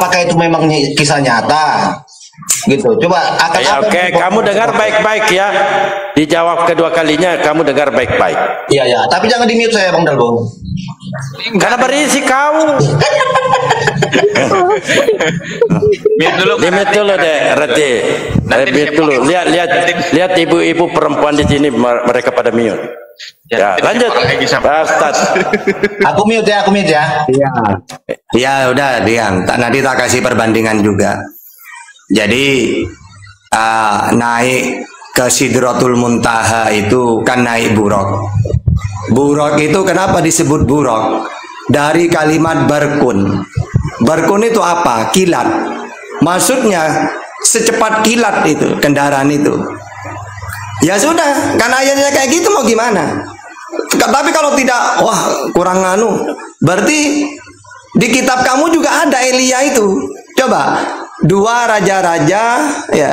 apakah itu memang kisah nyata? Gitu. Coba akan ya, oke, kamu dengar baik-baik ya. Dijawab kedua kalinya kamu dengar baik-baik. Iya ya, tapi jangan di-mute saya Bang Dalbo. Karena berisik kau. Mute dulu deh, Rati. Mute dulu. Lihat ibu-ibu perempuan di sini mereka pada mute. Ya, lanjut. Pak Ustaz. Aku mute ya. Iya. Ya udah diam. Nanti tak kasih perbandingan juga. Jadi naik ke Sidratul Muntaha itu kan naik buruk. Buruk itu kenapa disebut buruk? Dari kalimat barkun. Barkun itu apa? Kilat. Maksudnya secepat kilat itu kendaraan itu. Ya sudah, karena ayatnya kayak gitu mau gimana? Tapi kalau tidak, wah kurang anu. Berarti di kitab kamu juga ada Elia itu. Coba 2 Raja-Raja ya.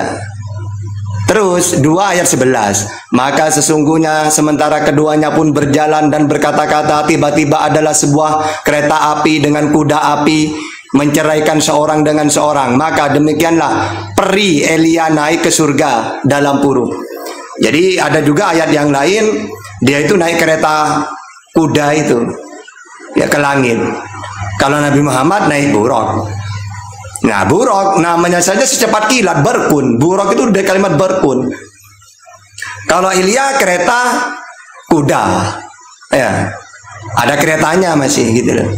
Terus 2 ayat 11. Maka sesungguhnya sementara keduanya pun berjalan dan berkata-kata, tiba-tiba adalah sebuah kereta api dengan kuda api menceraikan seorang dengan seorang. Maka demikianlah peri Elia naik ke surga dalam puru. Jadi ada juga ayat yang lain, dia itu naik kereta kuda itu ya ke langit. Kalau Nabi Muhammad naik buruk. Nah buruk namanya saja secepat kilat, berkun. Buruk itu dari kalimat berkun. Kalau Ilya kereta kuda, ya ada keretanya masih gitu loh.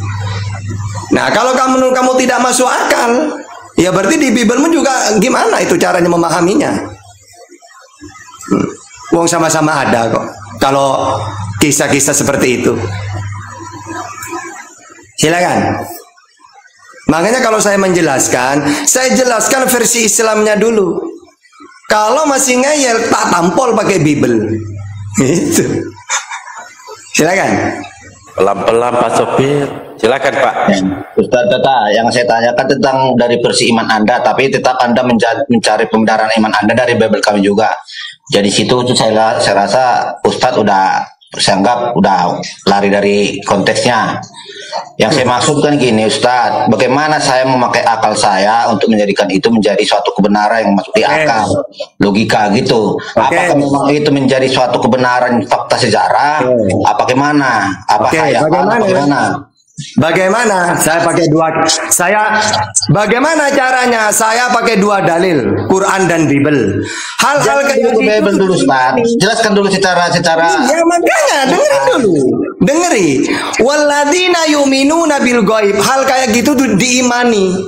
Nah kalau kamu tidak masuk akal, ya berarti di Bibelmu juga gimana itu caranya memahaminya? Wong sama-sama ada kok. Kalau kisah-kisah seperti itu, silakan. Makanya kalau saya menjelaskan, saya jelaskan versi Islamnya dulu. Kalau masih ngeyel, tak tampol pakai Bible. Itu. Silakan. Pelan-pelan Pak Sopir. Silakan Pak. Ustaz, yang saya tanyakan tentang dari versi iman Anda, tapi tetap Anda mencari pembenaran iman Anda dari Bible kami juga. Jadi situ saya rasa Ustadz saya anggap udah lari dari konteksnya. Yang saya maksudkan gini Ustadz, bagaimana saya memakai akal saya untuk menjadikan itu menjadi suatu kebenaran yang masuk di akal, logika gitu. Apakah memang itu menjadi suatu kebenaran fakta sejarah? Apa gimana? Bagaimana? Bagaimana saya pakai bagaimana caranya saya pakai 2 dalil, Quran dan Bible. Hal-hal kayak gitu dulu Ustaz. Jelaskan dulu secara ya makanya dengerin dulu. Dengeri. Walladzina yu'minuna bil ghaib. Hal kayak gitu tuh diimani.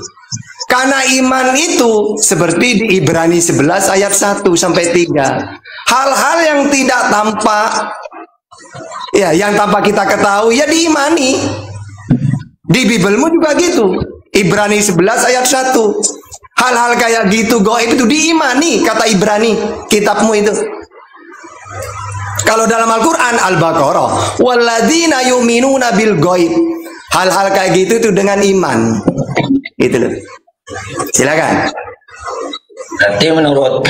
Karena iman itu seperti di Ibrani 11 ayat 1 sampai 3. Hal-hal yang tidak tampak, ya yang tanpa kita ketahui ya diimani. Di Bibelmu juga gitu. Ibrani 11 ayat 1. Hal-hal kayak gitu gaib itu diimani, kata Ibrani, kitabmu itu. Kalau dalam Al-Qur'an Al-Baqarah, walladzina yu'minuna bil ghaib. Hal-hal kayak gitu itu dengan iman. Gitu loh. Silakan. Berarti menurut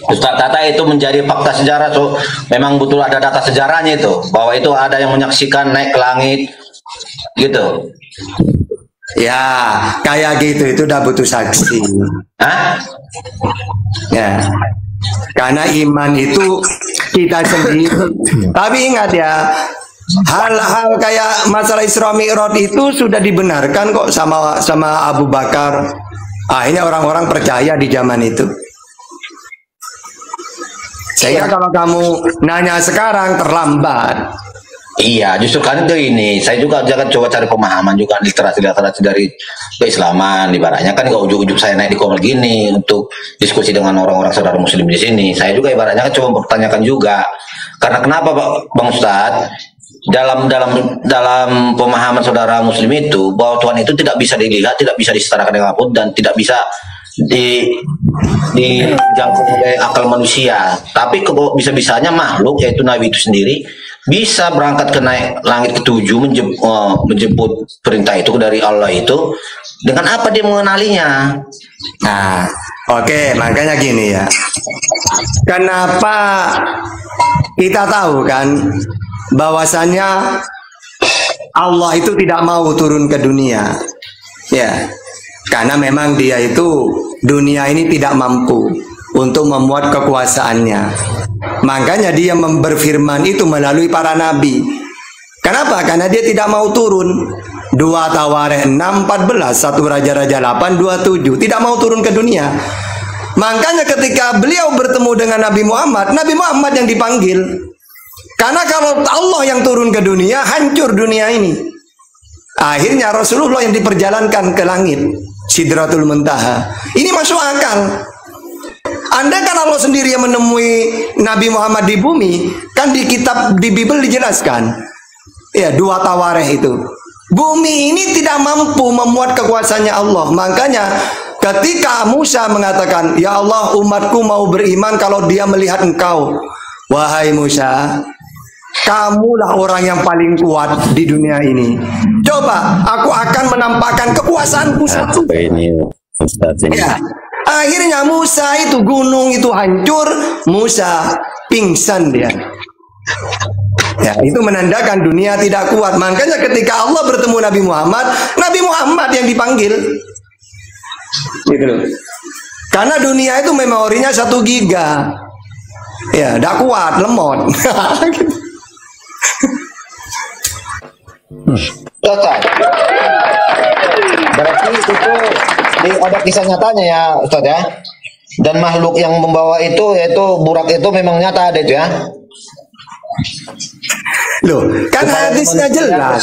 Ustaz Tata itu menjadi fakta sejarah, so memang betul ada data sejarahnya itu, bahwa itu ada yang menyaksikan naik ke langit gitu. Ya, kayak gitu itu udah butuh saksi. Hah? Ya. Karena iman itu kita sendiri. Tapi ingat ya, hal-hal kayak masalah Isra Mi'raj itu sudah dibenarkan kok sama Abu Bakar. Akhirnya orang-orang percaya di zaman itu. Sehingga kalau kamu nanya sekarang terlambat. Iya, justru kan itu ini. Saya juga jangan coba cari pemahaman juga literasi dari keislaman. Ibaratnya kan nggak ujuk-ujuk saya naik di kolom gini untuk diskusi dengan orang-orang saudara muslim di sini. Saya juga ibaratnya kan coba mempertanyakan juga. Karena kenapa Bang Ustadz? Dalam pemahaman saudara muslim itu bahwa Tuhan itu tidak bisa dilihat, tidak bisa disetarakan dengan apapun, dan tidak bisa dijangkau oleh akal manusia. Tapi kok bisa-bisanya makhluk yaitu Nabi itu sendiri bisa berangkat ke naik langit ke-7 menjemput perintah itu dari Allah itu, dengan apa dia mengenalinya? Nah, oke, makanya gini ya. Kenapa kita tahu kan bahwasanya Allah itu tidak mau turun ke dunia? Ya. Karena memang dia itu dunia ini tidak mampu untuk memuat kekuasaannya. Makanya dia berfirman itu melalui para nabi. Kenapa? Karena dia tidak mau turun. 2 Tawarikh 6:14, 1 Raja-Raja 8:27, tidak mau turun ke dunia. Makanya ketika beliau bertemu dengan Nabi Muhammad yang dipanggil. Karena kalau Allah yang turun ke dunia, hancur dunia ini. Akhirnya Rasulullah yang diperjalankan ke langit, Sidratul Muntaha. Ini masuk akal. Anda kan Allah sendiri yang menemui Nabi Muhammad di bumi, kan di kitab di Bible dijelaskan. Ya, 2 Tawarikh itu. Bumi ini tidak mampu memuat kekuasaannya Allah. Makanya ketika Musa mengatakan, "Ya Allah, umatku mau beriman kalau dia melihat engkau." Wahai Musa, kamulah orang yang paling kuat di dunia ini. Coba, aku akan menampakkan kekuasaanku satu. Ini Ustaz ini. Ya. Akhirnya Musa itu, gunung itu hancur, Musa pingsan dia. Ya, itu menandakan dunia tidak kuat. Makanya ketika Allah bertemu Nabi Muhammad yang dipanggil. Gitu loh. Karena dunia itu memorinya 1 giga. Ya, tidak kuat, lemot. Ustaz. Berarti itu ada kisah nyatanya ya Ustaz ya. Dan makhluk yang membawa itu yaitu burak itu memang nyata ada itu ya. Loh, kan hadisnya jelas.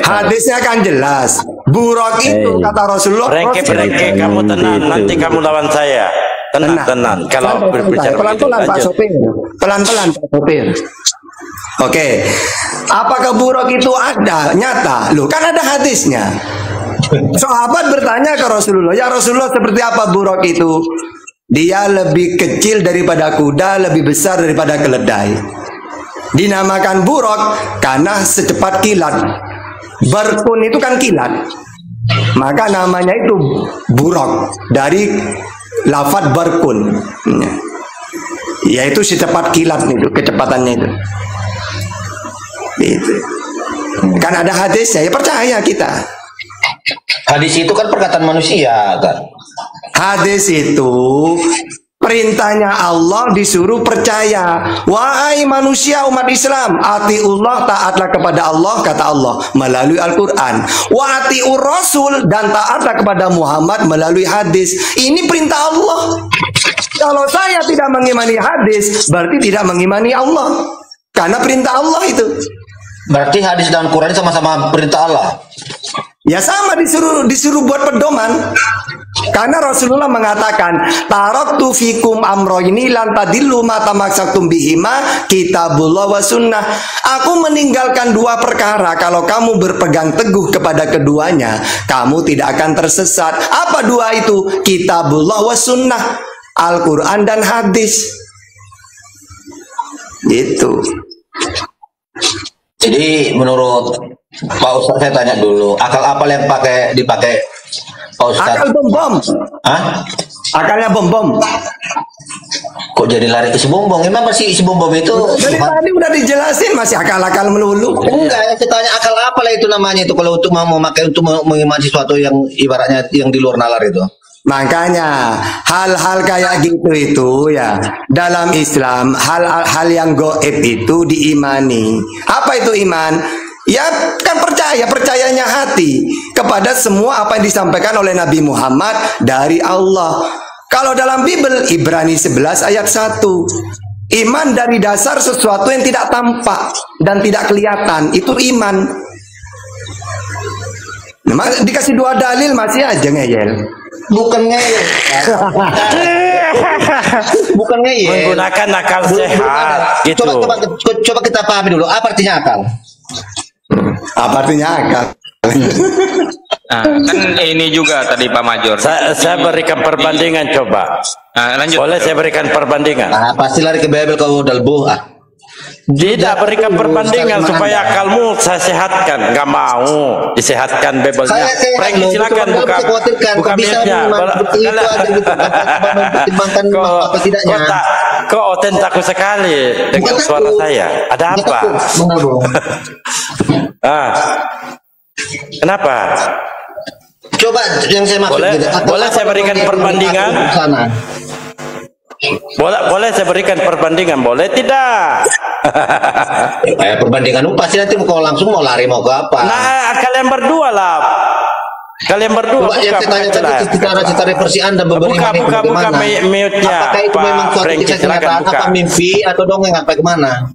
Hadisnya kan jelas. Burak itu kata Rasulullah. Berengke, kamu tenang. Nanti kamu lawan saya. Tenang. Kalau berbicara pelan-pelan Pak Sopir. Pelan-pelan Pak Sopir. Oke. Apakah burak itu ada? Nyata. Loh, kan ada hadisnya. Sahabat bertanya ke Rasulullah, "Ya Rasulullah, seperti apa burak itu?" Dia lebih kecil daripada kuda, lebih besar daripada keledai. Dinamakan burak karena secepat kilat. Barkun itu kan kilat. Maka namanya itu burak dari lafaz barkun. Yaitu secepat kilat itu, kecepatannya itu. Itu. Kan ada hadisnya, ya percaya kita. Hadis itu kan perkataan manusia kan. Hadis itu perintahnya Allah, disuruh percaya. Wahai manusia umat Islam, atiullah, taatlah kepada Allah, kata Allah melalui Al-Quran. Wa atiur Rasul, dan taatlah kepada Muhammad melalui hadis. Ini perintah Allah. Kalau saya tidak mengimani hadis, berarti tidak mengimani Allah. Karena perintah Allah itu. Berarti hadis dan Quran sama-sama perintah Allah. Ya sama, disuruh buat pedoman. Karena Rasulullah mengatakan, taraktu fikum amroini lan tadillu ma tamassaktum bihima kitabullah wa sunnah. Aku meninggalkan 2 perkara, kalau kamu berpegang teguh kepada keduanya, kamu tidak akan tersesat. Apa 2 itu? Kitabullah wa sunnah, Al-Quran dan hadis. Gitu. Jadi menurut Pak Ustadz, saya tanya dulu, akal apa yang dipakai Pak Ustadz? Akal bom-bom. Hah? Akalnya bom-bom. Kok jadi lari ke si bom-bom? Emang masih si bom-bom itu? Dari tadi udah dijelasin, masih akal-akal melulu. Enggak, saya tanya akal apa lah itu namanya itu kalau untuk mau memakai untuk mengimani sesuatu yang ibaratnya yang di luar nalar itu. Makanya hal-hal kayak gitu itu ya dalam Islam, hal-hal yang gaib itu diimani. Apa itu iman? Ya kan percayanya hati kepada semua apa yang disampaikan oleh Nabi Muhammad dari Allah. Kalau dalam Bible, Ibrani 11 ayat 1, iman dari dasar sesuatu yang tidak tampak dan tidak kelihatan, itu iman. Nah, dikasih 2 dalil masih aja ngeyel. Bukan ngeyel. Bukan ngeyel. Menggunakan akal sehat gitu. Coba kita pahami dulu apa artinya akal. Apa artinya akal? Nah, kan ini juga tadi Pak Major. Saya berikan perbandingan coba. Lanjut. Boleh saya berikan perbandingan? Nah, pasti lari ke Bible kau dalbuh. Tidak berikan perbandingan supaya akalmu saya sehatkan. Nggak mau disehatkan Bible-nya. Frank, silakan buka mic-nya. Kok otentak sekali dengan suara saya. Ada apa? Kenapa? Coba yang saya maksud Boleh, gitu. boleh saya berikan perbandingan? Boleh saya berikan perbandingan, boleh tidak? Perbandingan pasti nanti kalau langsung mau lari mau ke apa? Nah, kalian berdua lah. Kalian berdua Coba yang saya tanya tadi cita versi Anda buka mute-nya. Apakah itu memang suatu kisah kenyataan, apa mimpi atau dongeng apa kemana?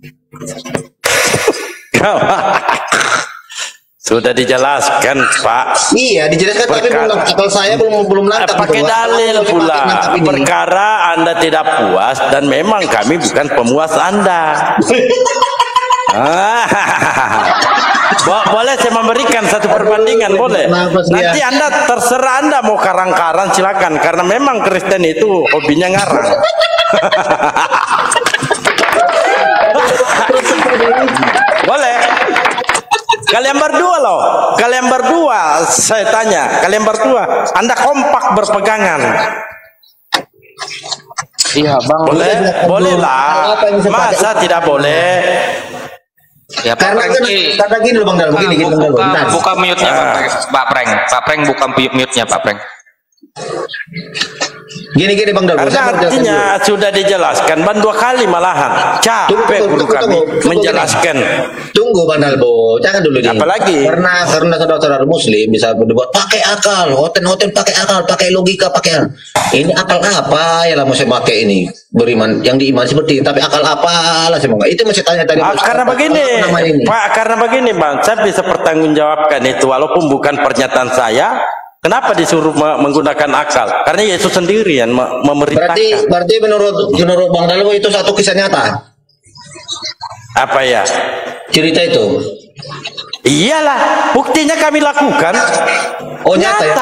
Sudah dijelaskan, Pak. Iya, dijelaskan tapi akal saya belum nangkap. Pakai dalil pula. Perkara Anda tidak puas dan memang kami bukan pemuas Anda. Boleh saya memberikan satu perbandingan, boleh. Nanti Anda terserah Anda mau karang-karang silakan, karena memang Kristen itu hobinya ngarang. Boleh. Kalian berdua loh, kalian berdua saya tanya, kalian berdua, Anda kompak berpegangan. Iya bang. Boleh lah. Masa tidak boleh? Ya karena gini loh Bang Dal, begini buka mute-nya Pak Prank buka mute-nya Pak Prank. Gini Bang Dal. Karena artinya sudah dijelaskan, ban 2 kali malahan. Capek guru kami menjelaskan. Tunggu Bang Dalbo, jangan dulu nih. Apalagi? Karena saudara-saudara Muslim bisa berdebat pakai akal, hotel pakai akal, pakai logika, pakai ini akal apa ya lah mau saya pakai ini beriman yang diiman seperti tapi akal apa lah saya mau itu masih tanya tadi. Karena begini, Pak, karena begini Bang, saya bisa pertanggungjawabkan itu walaupun bukan pernyataan saya. Kenapa disuruh menggunakan akal? Karena Yesus sendiri yang memerintahkan. Berarti menurut Bang Dalbo itu satu kisah nyata. Apa ya? Cerita itu. Iyalah, buktinya kami lakukan. Oh nyata ya?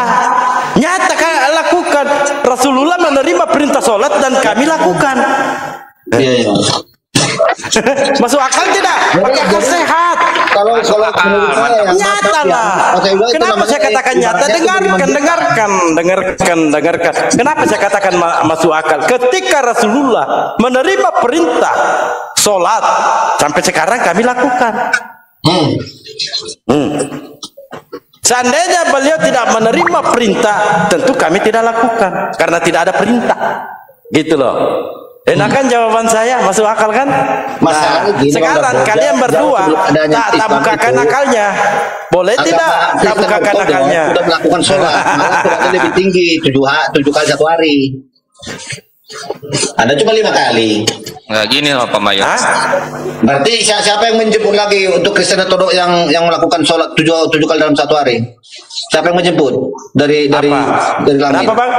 Nyata kami lakukan. Rasulullah menerima perintah sholat dan kami lakukan. Iya. Masuk akal tidak? Pakai akal sehat. Kalau menurut saya nyata lah. Kenapa saya katakan nyata? Dengarkan. Kenapa saya katakan masuk akal? Ketika Rasulullah menerima perintah sholat sampai sekarang kami lakukan. Seandainya beliau tidak menerima perintah, tentu kami tidak lakukan karena tidak ada perintah. Gitu loh. Enakan jawaban saya, masuk akal kan? Nah, sekarang kalian berdua tak bukakan akalnya. Boleh tidak? Tak bukakan akalnya. Sudah melakukan sholat, malah sholatnya lebih tinggi 7 kali satu hari. Anda cuma 5 kali. Nggak gini loh Pak Mayor. Berarti siapa yang menjemput lagi untuk Kristen Ortodok yang melakukan sholat 7 kali dalam satu hari? Siapa yang menjemput dari langit? Kenapa Bang?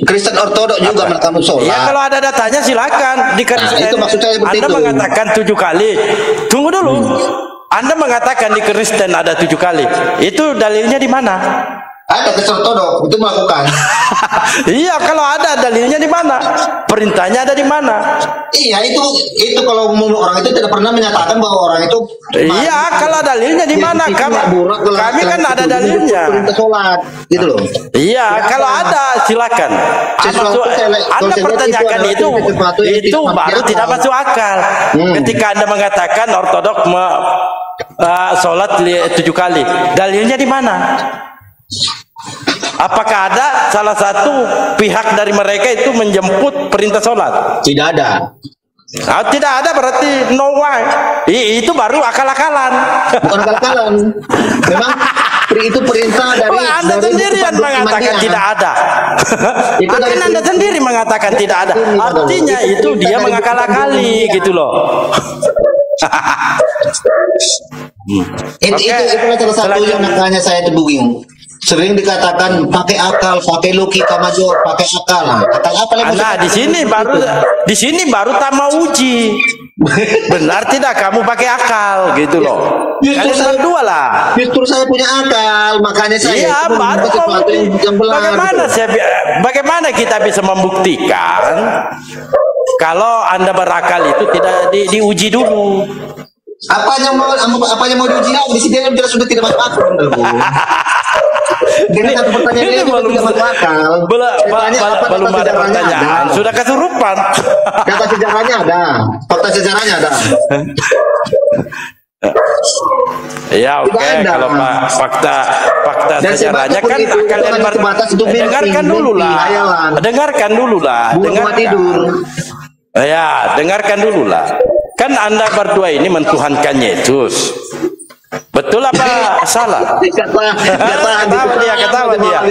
Kristen Ortodok juga melakukan sholat. Ya kalau ada datanya silakan. Itu maksud saya seperti Anda itu. mengatakan 7 kali. Tunggu dulu. Anda mengatakan di Kristen ada 7 kali. Itu dalilnya di mana? Ada Kristen Ortodok itu melakukan. Iya, kalau ada dalilnya di mana? Perintahnya ada di mana? Iya, itu kalau orang itu tidak pernah menyatakan bahwa orang itu. Iya, kalau dalilnya di mana? Kami kan ada dalilnya. Perintah sholat, gitu loh. Iya, kalau ada silakan. Anda pertanyakan itu baru tidak masuk akal. Ketika Anda mengatakan Ortodok sholat 7 kali, dalilnya di mana? Apakah ada salah satu pihak dari mereka itu menjemput perintah sholat? Tidak ada. Tidak ada berarti no way. Itu baru akal-akalan. Bukan akal-akalan. Memang itu perintah dari. Anda sendiri yang mengatakan tidak ada. Anda sendiri mengatakan tidak ada. Artinya itu dia mengakal-akali gitu loh. Itu salah satu yang makanya saya bingung. Sering dikatakan pakai akal, pakai logika major, pakai akal. Akal apa lagi? Nah, di sini baru tak mau uji. Benar tidak kamu pakai akal gitu loh. Kalian berdua lah. Justru saya punya akal, makanya saya. Iya, bagaimana kita bisa membuktikan kalau Anda berakal itu tidak diuji dulu? Apanya mau diuji? Di sini dia sudah tidak masuk akal. Dengan satu pertanyaan ini belum masuk akal. Belum ada pertanyaan. Sudah kesurupan. Kata sejarahnya ada. Fakta sejarahnya ada. Ya oke, kalau fakta sejarahnya kan kalian dengarkan dulu lah, ya dengarkan dulu lah. Kan Anda berdua ini mentuhankan Yesus, betul apa salah? Ketawa dia.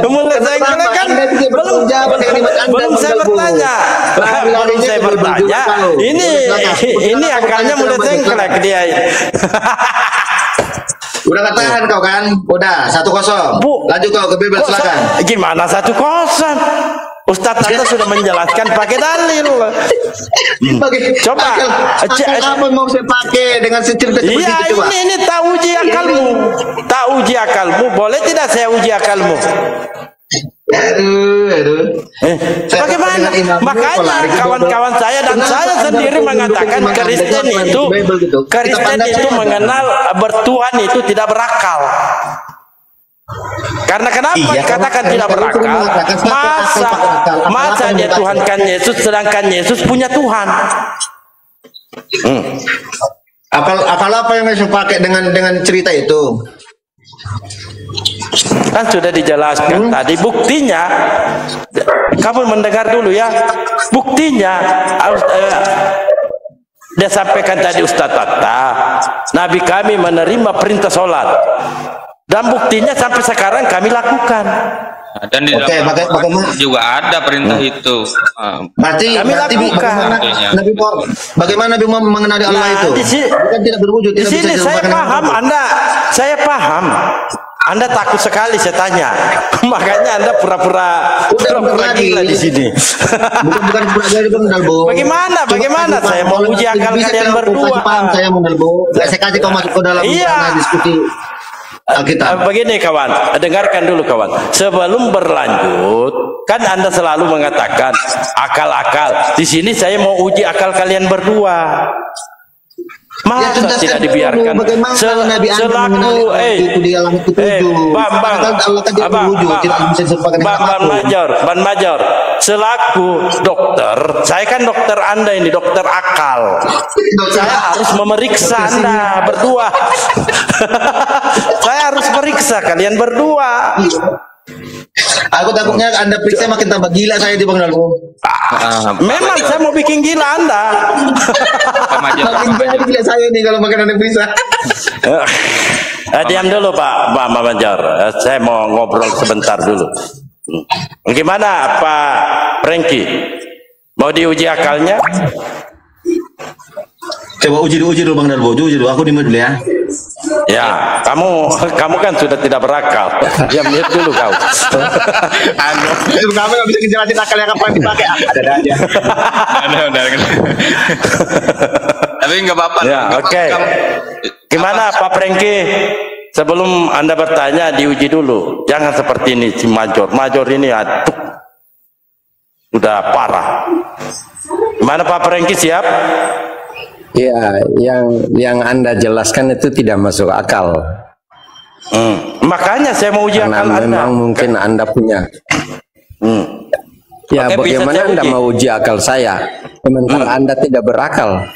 Mulai saya kan belum saya bertanya. Ini akalnya mulai sengklek dia. Udah katakan kau kan? Udah 1-0. Lanjut kau ke Bebel, silakan. Gimana 1-0? Ustadz Anda sudah menjelaskan pakai dalil. Coba apa mau saya pakai dengan cerita seperti itu, coba? Ini tak uji akalmu. Tak uji akalmu. Boleh tidak saya uji akalmu? Bagaimana? Makanya kawan-kawan saya dan saya sendiri mengatakan Kristen itu mengenal bertuhan itu tidak berakal. Karena kenapa dikatakan tidak berakal? Masa dia Tuhankan Yesus sedangkan Yesus punya Tuhan. Akal apa yang saya pakai dengan cerita itu? Kan sudah dijelaskan tadi, buktinya kamu mendengar dulu ya, buktinya dia sampaikan tadi Ustaz Tata, Nabi kami menerima perintah sholat dan buktinya sampai sekarang kami lakukan. Dan di dalam juga ada perintah itu. Berarti bagaimana Nabi Muhammad mengenali Allah itu? Bukan tidak berwujud. Di sini saya paham saya paham. Anda takut sekali saya tanya, makanya Anda pura-pura gila di sini. Bukan pura-pura, Bagaimana? Saya mau uji akal kalian berdua. Saya mau saya kasih kau masuk ke dalam diskusi. Begini kawan, dengarkan dulu kawan. Sebelum berlanjut, kan Anda selalu mengatakan akal-akal. Di sini saya mau uji akal kalian berdua. Masa tidak dibiarkan selaku Ban Major selaku dokter, saya kan dokter Anda ini, dokter akal, saya harus memeriksa Anda berdua. Saya harus periksa kalian berdua. Aku takutnya Anda periksa makin tambah gila saya di Bang Dalbo. Memang saya mau bikin gila Anda. Makin gila saya nih kalau makin Anda periksa. Diam dulu Pak Major. Saya mau ngobrol sebentar dulu. Gimana Pak Prengki? Mau diuji akalnya? Coba uji dulu Bang Dalbo. Uji dulu. Aku di mood dulu ya. Ya, kamu kan sudah tidak berakal. Diam dulu kau. Kamu nggak bisa ngejelasin akal yang kapan dipakai. Ada aja. Tapi nggak apa-apa. Ya, oke. Gimana Pak Prengki? Sebelum Anda bertanya, diuji dulu. Jangan seperti ini si Major. Major ini aduh, udah parah. Gimana Pak Prengki, siap? Ya, yang Anda jelaskan itu tidak masuk akal. Makanya saya mau uji akal Anda. Memang mungkin Anda punya. Ya, oke, bagaimana Anda mau uji akal saya? Sementara Anda tidak berakal.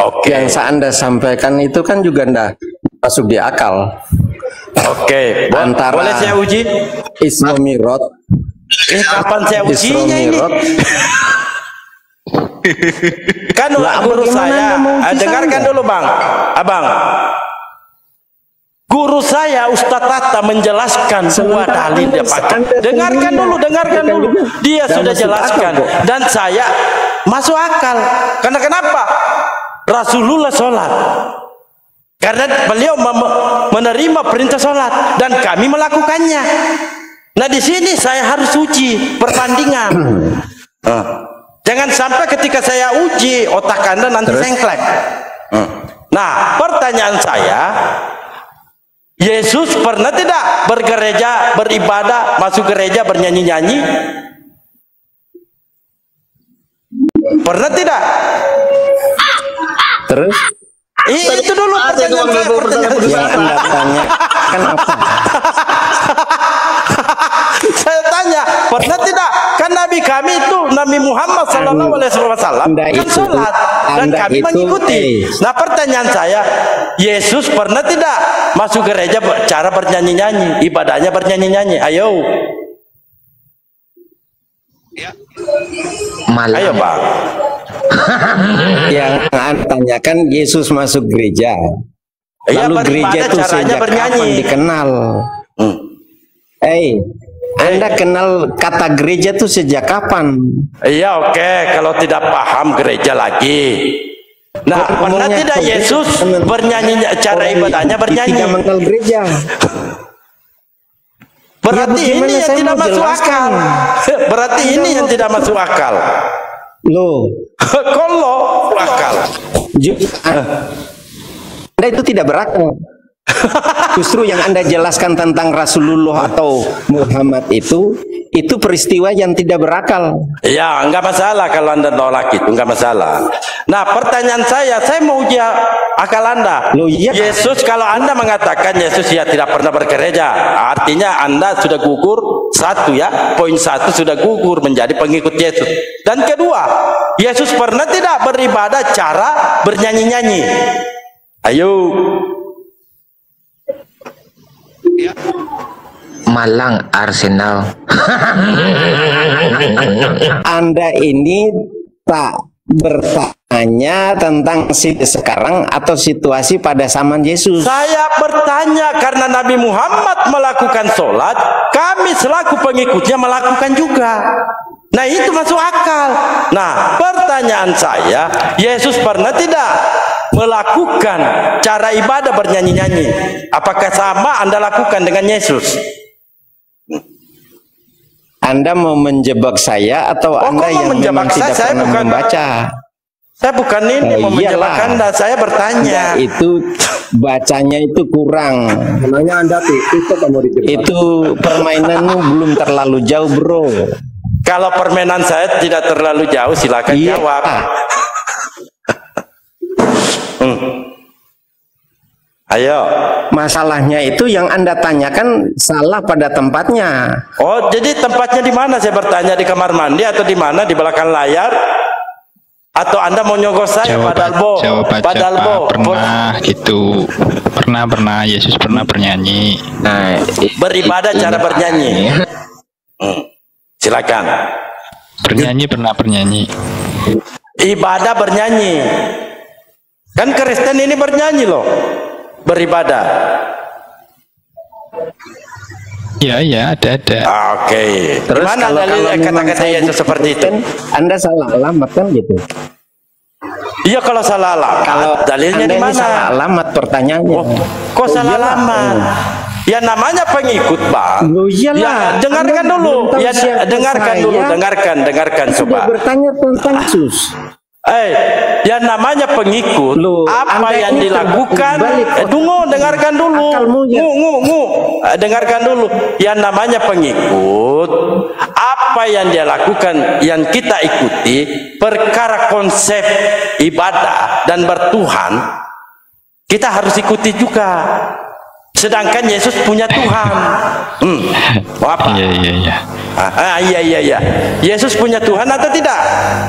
Oke. Yang Anda sampaikan itu kan juga Anda masuk di akal. Oke. Boleh saya uji? Isra Mi'raj. Kapan saya ujinya ini? Kan guru saya, dengarkan dulu Bang, Abang. Guru saya Ustadz Tata menjelaskan dua dalil dia pakai. Dengarkan dulu. Dia sudah jelaskan dan saya masuk akal. Karena kenapa? Rasulullah sholat. Karena beliau menerima perintah sholat dan kami melakukannya. Nah di sini saya harus uji perbandingan. Jangan sampai ketika saya uji otak Anda nanti sengklek. Nah, pertanyaan saya, Yesus pernah tidak bergereja, beribadah, masuk gereja, bernyanyi-nyanyi? Pernah tidak? Terus? Itu dulu pertanyaan saya. Yang Anda tanya kan apa? Saya tanya, pernah tidak? Kan Nabi kami itu Nabi Muhammad SAW kan sholat dan kami mengikuti. Nah pertanyaan saya, Yesus pernah tidak masuk gereja cara bernyanyi-nyanyi, ibadahnya bernyanyi-nyanyi? Ayo. Ayo Pak. Yang tanyakan Yesus masuk gereja. Lalu gereja itu sejak kapan dikenal? Anda kenal kata gereja itu sejak kapan? Iya oke, kalau tidak paham gereja lagi. Nah, pernah tidak Yesus bernyanyi, cara ibadahnya bernyanyi? Tidak mengenal gereja. Berarti ya, ini yang tidak masuk akal. Berarti ini yang tidak masuk akal. Loh, kalau akal. Anda itu tidak berakal. Justru yang Anda jelaskan tentang Rasulullah atau Muhammad itu peristiwa yang tidak berakal. Ya, enggak masalah kalau Anda nolak itu, enggak masalah. Nah, pertanyaan saya mau uji akal Anda. Loh, iya. Yesus, kalau Anda mengatakan Yesus ya tidak pernah bergereja, artinya Anda sudah gugur satu ya, poin satu sudah gugur menjadi pengikut Yesus. Dan kedua, Yesus pernah tidak beribadah cara bernyanyi-nyanyi? Ayo. Malang Arsenal. Anda ini tak bertanya tentang sekarang atau situasi pada zaman Yesus. Saya bertanya karena Nabi Muhammad melakukan sholat, kami selaku pengikutnya melakukan juga. Nah itu masuk akal. Nah pertanyaan saya, Yesus pernah tidak melakukan cara ibadah bernyanyi-nyanyi? Apakah sama Anda lakukan dengan Yesus? Anda mau menjebak saya atau Anda yang memang tidak pernah membaca? Saya bukan ini mau menjebak Anda, saya bertanya. Itu bacanya itu kurang. Namanya Anda itu permainanmu belum terlalu jauh, bro. Kalau permainan saya tidak terlalu jauh, silakan jawab. Ayo. Masalahnya itu yang Anda tanyakan salah pada tempatnya. Oh, jadi tempatnya di mana? Saya bertanya di kamar mandi atau di mana? Di belakang layar? Atau Anda mau nyogok saya? Pernah itu. Pernah Yesus pernah bernyanyi. Nah, beribadah cara bernyanyi. Silakan. Pernah bernyanyi. Ibadah bernyanyi. Kan Kristen ini bernyanyi loh. Beribadah. Iya, ada. Oke. Terus mana dalil kata-kata Yesus seperti itu? Anda salah alamat kan gitu. Iya kalau salah alamat. Kalau dalilnya di mana? Salah alamat pertanyaannya. Kok salah alamat? Ya namanya pengikut, Bang. Ya dengarkan dulu. Ya dengarkan coba. Bertanya tentang Yesus. Yang namanya pengikut, apa yang dilakukan? Tunggu, dengarkan dulu. Dengarkan dulu. Yang namanya pengikut, apa yang dia lakukan, yang kita ikuti, perkara konsep ibadah dan bertuhan, kita harus ikuti juga. Sedangkan Yesus punya Tuhan. Apa? Iya. Iya. Yesus punya Tuhan atau tidak?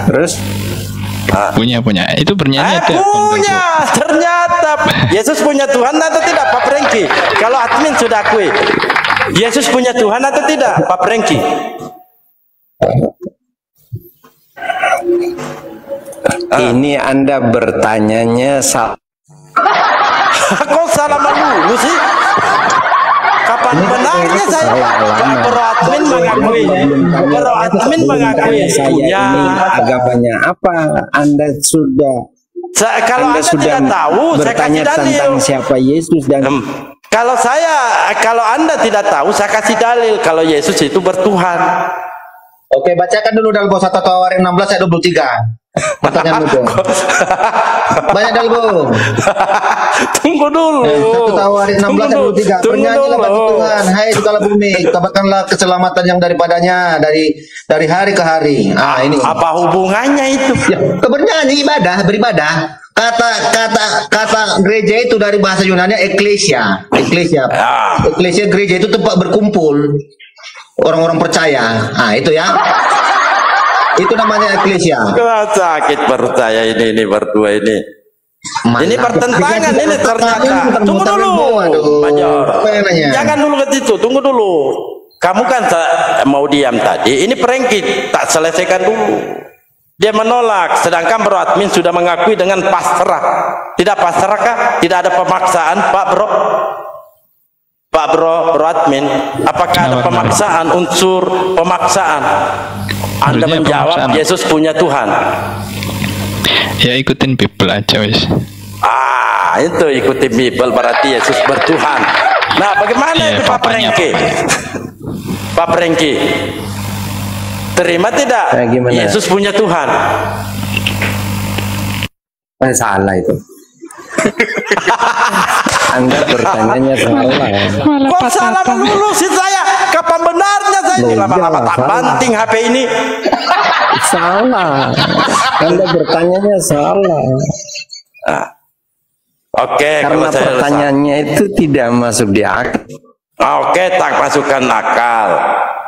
Terus? Punya. Itu bernyanyi ada. Punya. Ternyata Yesus punya Tuhan atau tidak, Pak Prengki? Kalau admin sudah akui, Yesus punya Tuhan atau tidak, Pak Prengki? Ini Anda bertanyanya salah. Kok salah melulu sih? Kapan benarnya saya? Bro admin mengakui punya. Agamanya apa? Anda sudah kalau Anda sudah tahu, bertanya saya kasih tentang siapa Yesus dan kalau Anda tidak tahu, saya kasih dalil kalau Yesus itu bertuhan. Oke, bacakan dulu dalam 1 Tawarin 16 ayat 23. Pertanyaan dulu. Banyak dalil. Tunggu dulu. 1 Tawarin 16 ayat 23. Bernyanyilah bagi Tuhan, hai segala bumi, kabarkanlah keselamatan yang daripadanya dari hari ke hari. Ini. Apa hubungannya itu? Ya, bernyanyi beribadah. Kata gereja itu dari bahasa Yunani eklesia. Eklesia gereja itu tempat berkumpul orang-orang percaya. Itu ya. Itu namanya eklesia. Sakit perut saya ini berdua ini. Ini pertentangan ini ternyata. Tunggu dulu, Major. Jangan dulu ke situ, tunggu dulu. Kamu kan mau diam tadi. Ini perengki, tak selesaikan dulu. Dia menolak, sedangkan Bro Admin sudah mengakui dengan pasrah. Tidak pasrah kah? Tidak ada pemaksaan, Pak Bro? Pak Bro Admin, apakah ada pemaksaan, unsur pemaksaan? Anda menjawab Yesus punya Tuhan. Ya ikutin Bible aja wis. Itu ikutin Bible berarti Yesus bertuhan. Nah, bagaimana itu Pak Prengki? Pak Prengki, terima tidak? Yesus punya Tuhan. Salah itu. Anda bertanyanya salah. Kok salah dulu sih saya? Kapan benarnya saya ini lama-lama tak banting HP ini? Salah. Anda bertanyanya salah. Oke, karena pertanyaannya itu tidak masuk di akal. Oke, tak masukkan akal.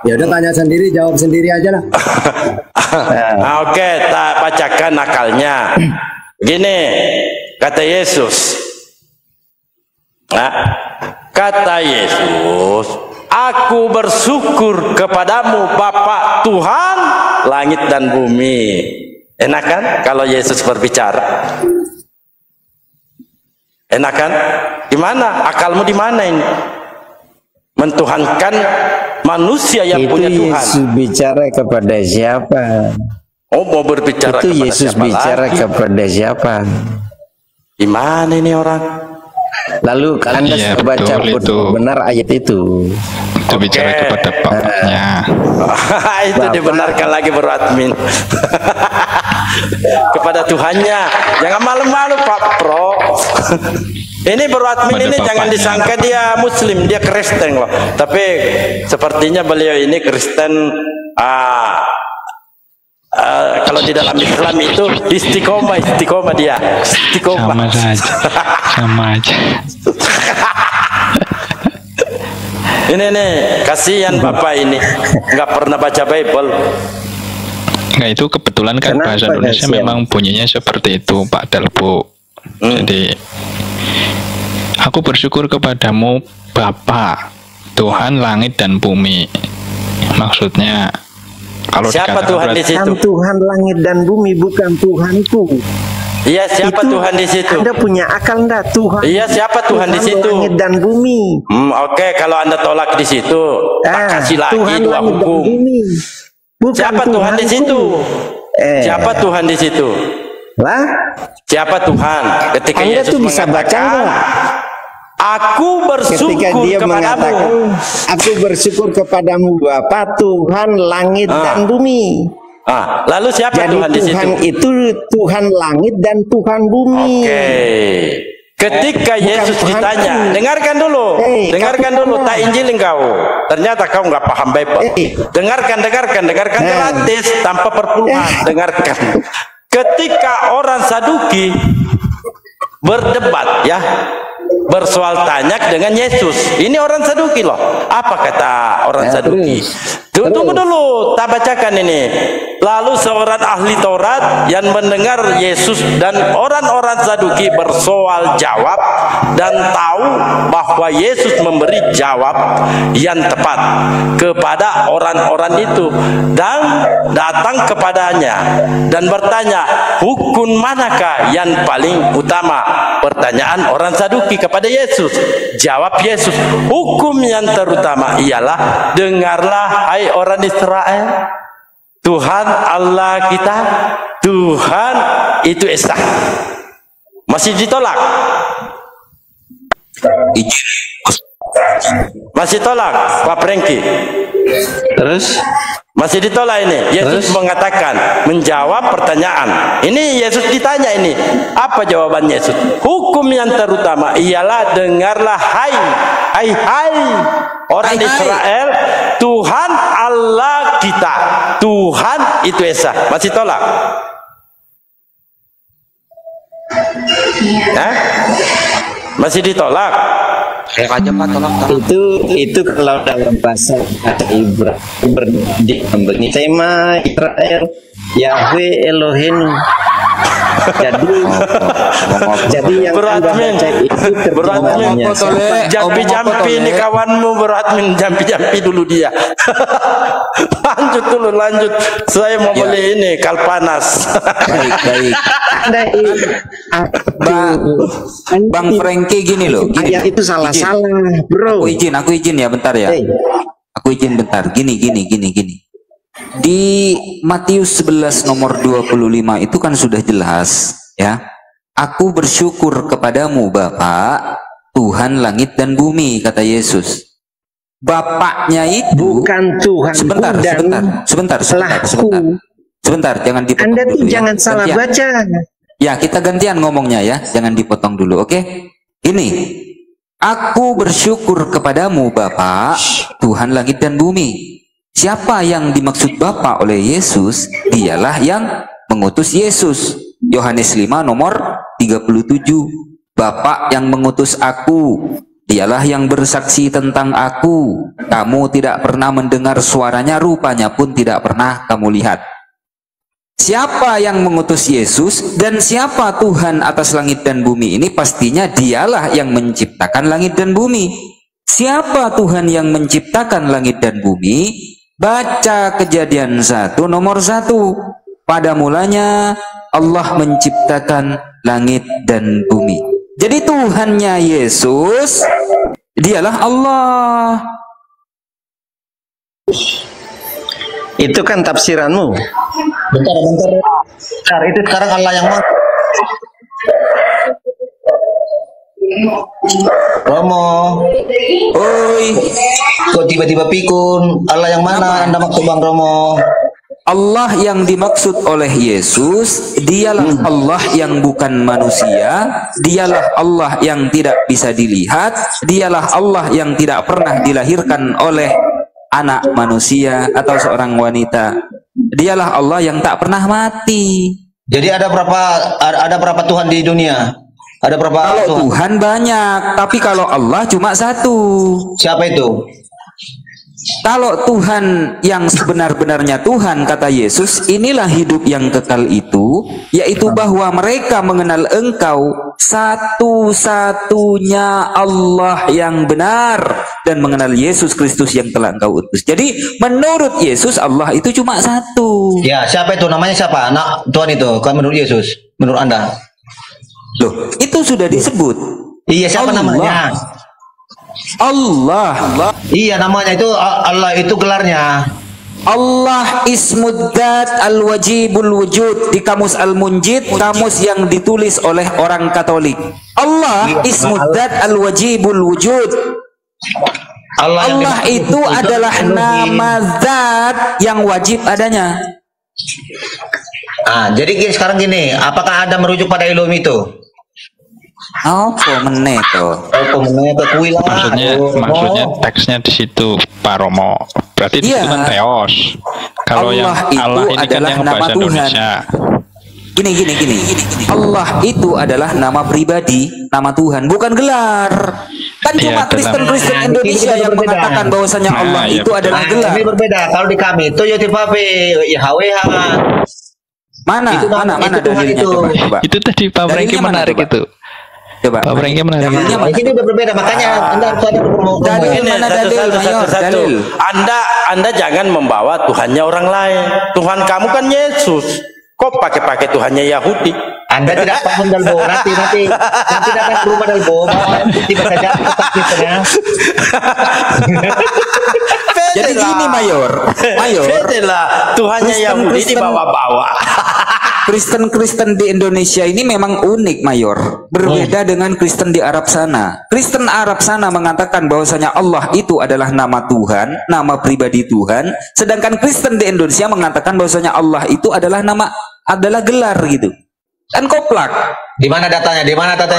Ya udah tanya sendiri, jawab sendiri aja lah. Oke, tak bacakan akalnya. Gini, kata Yesus. Kata Yesus, aku bersyukur kepadamu Bapa Tuhan langit dan bumi. Enak kan kalau Yesus berbicara? Enak kan? Gimana? Akalmu di mana ini? Mentuhankan manusia yang punya Tuhan. Yesus bicara kepada siapa? Oh, mau berbicara itu kepada Yesus siapa bicara lagi? Kepada siapa? Gimana ini orang? Lalu Anda baca benar ayat itu. Itu bicara kepada Bapaknya. Itu dibenarkan lagi Bro Admin. Kepada Tuhannya. Jangan malu-malu Pak Pro. Ini Bro Admin ini jangan disangka dia Muslim, dia Kristen loh. Tapi sepertinya beliau ini Kristen. Kalau di dalam Islam itu istiqomah dia. Istiqomah. Sama aja. Ini nih, kasihan Bapak ini nggak pernah baca Bible. Nggak, itu kebetulan kan bahasa Indonesia memang bunyinya seperti itu Pak Delbu. Jadi aku bersyukur kepadamu Bapa Tuhan langit dan bumi. Maksudnya kalau siapa Tuhan di situ? Tuhan langit dan bumi, bukan Tuhanku. Iya, siapa itu Tuhan di situ? Anda punya akal enggak? Tuhan. Iya, siapa Tuhan di situ? Langit dan bumi. Oke, kalau Anda tolak di situ, tak kasih lagi Tuhan dua hukum. Siapa Tuhan di situ? Siapa Tuhan di situ? Lah? Siapa Tuhan? Ketika Anda Yesus tuh bisa baca enggak? Aku bersyukur kepadamu. Aku bersyukur kepadamu Bapa Tuhan langit dan bumi. Lalu siapa jadi Tuhan di situ? Tuhan itu Tuhan langit dan Tuhan bumi. Oke. Ketika Yesus ditanya, dengarkan dulu, tak Injil engkau. Ternyata kau nggak paham Bible. Dengarkan gratis tanpa perpuluhan. Dengarkan. Ketika orang Saduki berdebat ya, bersoal tanya dengan Yesus. Ini orang Saduki loh. Apa kata orang Saduki? Tunggu dulu, tak bacakan ini. Lalu seorang ahli Taurat yang mendengar Yesus dan orang-orang Saduki bersoal jawab dan tahu bahwa Yesus memberi jawab yang tepat kepada orang-orang itu dan datang kepadanya dan bertanya, hukum manakah yang paling utama? Pertanyaan orang Saduki kepada Yesus. Jawab Yesus, hukum yang terutama ialah, dengarlah hai orang Israel, Tuhan Allah kita, Tuhan itu Esa. Masih ditolak? Masih tolak Pak Prengki? Terus? Masih ditolak ini. Yesus mengatakan, menjawab pertanyaan. Ini Yesus ditanya ini. Apa jawaban Yesus? Hukum yang terutama ialah, dengarlah hai orang Israel, Tuhan Allah kita, Tuhan itu Esa. Masih tolak? Masih ditolak? Aja Pak, tolong. Itu kalau dalam bahasa Ibrani tema Israel Yahweh Elohenu. Jadi yang berat min, berat min, jampi ini kawanmu berat min, jampi dulu dia. lanjut, saya mau beli ini kalpanas. Baik. Bang Franky gini loh, ayat itu salah-salah, bro. Aku izin ya bentar ya. Aku izin bentar. Gini. Di Matius 11 nomor 25 itu kan sudah jelas ya. Aku bersyukur kepadamu Bapa, Tuhan langit dan bumi, kata Yesus. Bapaknya itu bukan Tuhan. Sebentar, jangan dipotong. Anda tuh dulu, jangan ya. salah baca. Ya, kita gantian ngomongnya ya. Jangan dipotong dulu, oke? Ini. Aku bersyukur kepadamu Bapa, Tuhan langit dan bumi. Siapa yang dimaksud Bapa oleh Yesus, dialah yang mengutus Yesus. Yohanes 5 nomor 37. Bapa yang mengutus aku, dialah yang bersaksi tentang aku. Kamu tidak pernah mendengar suaranya, rupanya pun tidak pernah kamu lihat. Siapa yang mengutus Yesus dan siapa Tuhan atas langit dan bumi ini? Pastinya dialah yang menciptakan langit dan bumi. Siapa Tuhan yang menciptakan langit dan bumi? Baca Kejadian 1 nomor 1. Pada mulanya Allah menciptakan langit dan bumi. Jadi Tuhannya Yesus dialah Allah. Itu kan tafsiranmu. Bentar, itu sekarang Allah yang mana? Romo, Oi, kok tiba-tiba pikun? Allah yang mana Anda maksud Bang Romo? Allah yang dimaksud oleh Yesus, dialah Allah yang bukan manusia, dialah Allah yang tidak bisa dilihat, dialah Allah yang tidak pernah dilahirkan oleh anak manusia atau seorang wanita. Dialah Allah yang tak pernah mati. Jadi ada berapa Tuhan di dunia? Ada berapa Kalau Tuhan banyak, tapi kalau Allah cuma satu. Siapa itu? Kalau Tuhan yang sebenar-benarnya Tuhan, kata Yesus, inilah hidup yang kekal itu, yaitu bahwa mereka mengenal Engkau satu-satunya Allah yang benar dan mengenal Yesus Kristus yang telah Engkau utus. Jadi menurut Yesus Allah itu cuma satu. Ya, siapa itu? Namanya siapa? Anak Tuhan itu, kan menurut Yesus, menurut Anda? Loh, itu sudah disebut. Iya, siapa namanya? Allah. Iya, namanya itu Allah, itu gelarnya. Allah ismudzat al-wajibul wujud di kamus al-munjid, kamus yang ditulis oleh orang Katolik. Allah ismudzat al-wajibul wujud. Allah itu adalah nama zat yang wajib adanya. Jadi sekarang gini, apakah Anda merujuk pada ilmu itu? Apa meneh to? Maksudnya teksnya di situ Pak Romo. Berarti di situ kan teos. Kalau yang Allah ini kan yang bahasa Indonesia. Gini. Allah itu adalah nama pribadi, nama Tuhan, bukan gelar. Kan cuma Kristen Indonesia yang mengatakan bahwasanya Allah itu adalah gelar. Ini berbeda. Kalau di kami itu YHWH. Mana dalilnya coba. Itu tadi Pak Franky menarik itu. Coba. Pak Franky menarik. Ini berbeda, makanya Anda harus ada dalil. Anda jangan membawa Tuhannya orang lain. Tuhan kamu kan Yesus. Kok pakai Tuhannya Yahudi? Anda tidak paham dalbo, nanti datang ke rumah dalbo, tiba saja kita. Jadi gini Mayor, lah Tuhannya Yahudi dibawa-bawa. Kristen di Indonesia ini memang unik Mayor, berbeda dengan Kristen di Arab sana. Kristen Arab sana mengatakan bahwasanya Allah itu adalah nama Tuhan, nama pribadi Tuhan, sedangkan Kristen di Indonesia mengatakan bahwasanya Allah itu adalah gelar gitu. Kan koplak. Di mana datanya?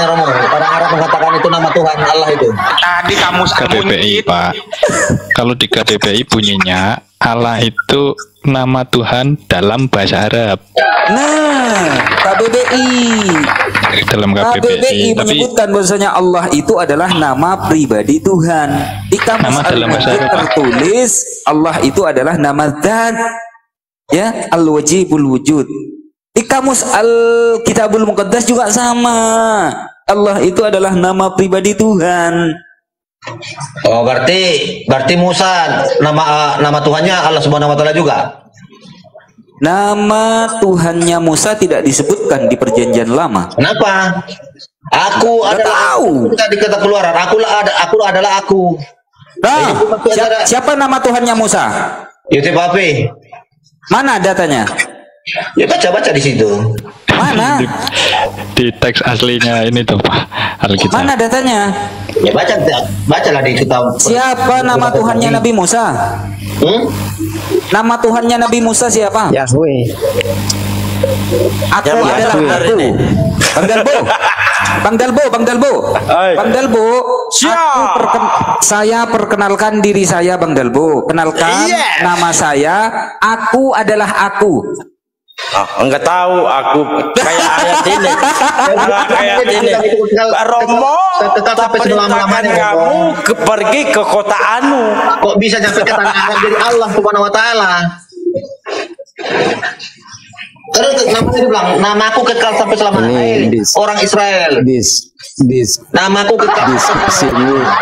Romo? Orang Arab mengatakan itu nama Tuhan Allah itu. Tadi kamus KBBI Pak. Kalau di KBBI bunyinya Allah itu nama Tuhan dalam bahasa Arab. Nah, KBBI Dalam KBBI menyebutkan bahwasanya Allah itu adalah nama pribadi Tuhan. Di kamus Al-Munjid tertulis Allah itu adalah nama zat. Ya, al-wajibul wujud. Di kamus Al-Kitabul Muqaddas juga sama. Allah itu adalah nama pribadi Tuhan. Oh, berarti Musa nama Tuhannya Allah Subhanahu wa taala juga. Nama Tuhannya Musa tidak disebutkan di Perjanjian Lama. Kenapa? Aku adalah aku. Di kata Keluaran, aku adalah aku. Nah, siapa nama Tuhannya Musa? Yusuf Api. Mana datanya? Ya baca di situ. Mana? Di teks aslinya ini tuh Pak Alkitab. Mana datanya? Ya bacalah di kitab. Siapa nama Tuhannya Nabi Musa? Nama Tuhannya Nabi Musa siapa? Yahweh. Aku adalah aku. Bang Dalbo. Saya perkenalkan diri saya, Bang Dalbo. Kenalkan nama saya. Aku adalah aku. Enggak tahu aku kayak ayat ini. Kayak ini. Pak Romo perintahkan kamu pergi ke kota Anu. Kok bisa sampai ke tanah Arab dari Allah Subhanahu wa taala? Terus namanya dibilang, namaku kekal sampai selamanya. Orang Israel. Namaku kekal sampai selamanya.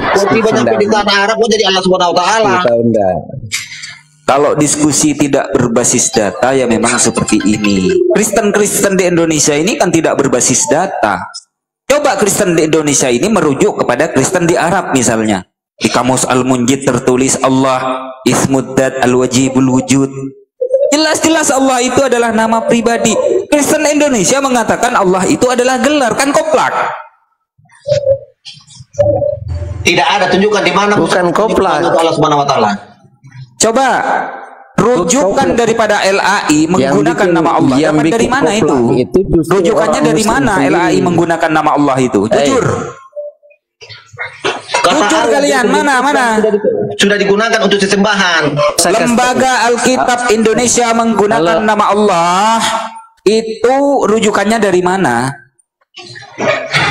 Kok tiba sampai di tanah Arab kok jadi Allah Subhanahu wa taala? Kalau diskusi tidak berbasis data ya memang seperti ini. Kristen di Indonesia ini kan tidak berbasis data. Coba Kristen di Indonesia ini merujuk kepada Kristen di Arab misalnya. Di kamus Al-Munjid tertulis Allah Ismuddad Al-Wajibul Wujud. Jelas-jelas Allah itu adalah nama pribadi. Kristen Indonesia mengatakan Allah itu adalah gelar, kan koplak. Tidak ada tunjukkan di mana bukan koplak Allah Subhanahu wa taala. Coba rujukan daripada LAI menggunakan nama Allah. Dapat dari mana itu? Rujukannya dari mana LAI menggunakan nama Allah itu? Jujur. Jujur kalian, mana? Sudah digunakan untuk sesembahan. Lembaga Alkitab Indonesia menggunakan nama Allah. Itu rujukannya dari mana?